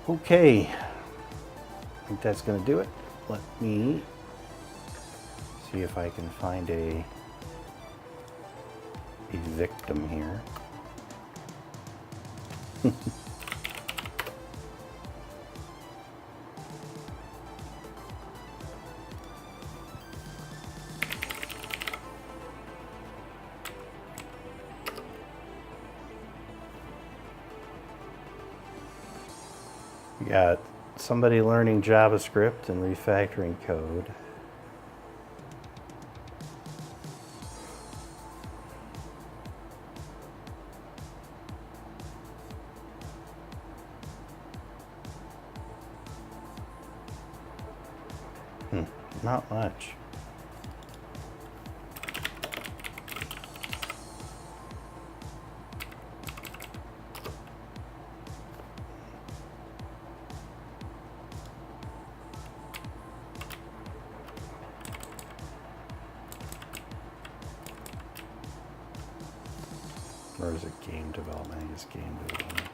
Okay, I think that's going to do it. Let me see if I can find a victim here. We got somebody learning JavaScript and refactoring code. Not much. Or is it game development? I guess game development.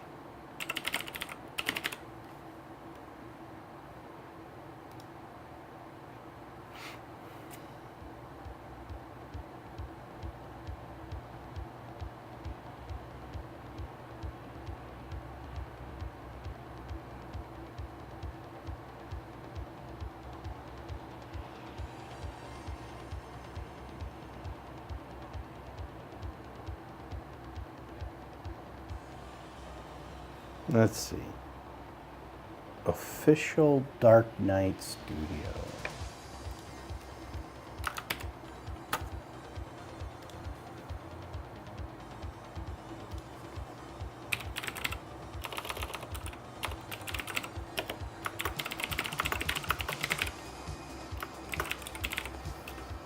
Let's see. Official Dark Knight Studio.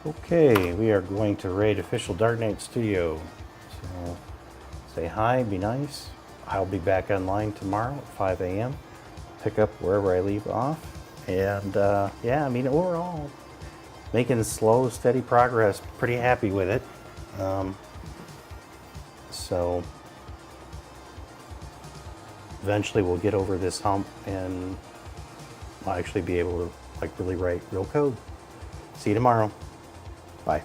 Okay, we are going to raid Official Dark Knight Studio. So say hi, be nice. I'll be back online tomorrow at 5 a.m. Pick up wherever I leave off. And yeah, I mean, overall, making slow, steady progress. Pretty happy with it. So eventually we'll get over this hump and I'll actually be able to like really write real code. See you tomorrow. Bye.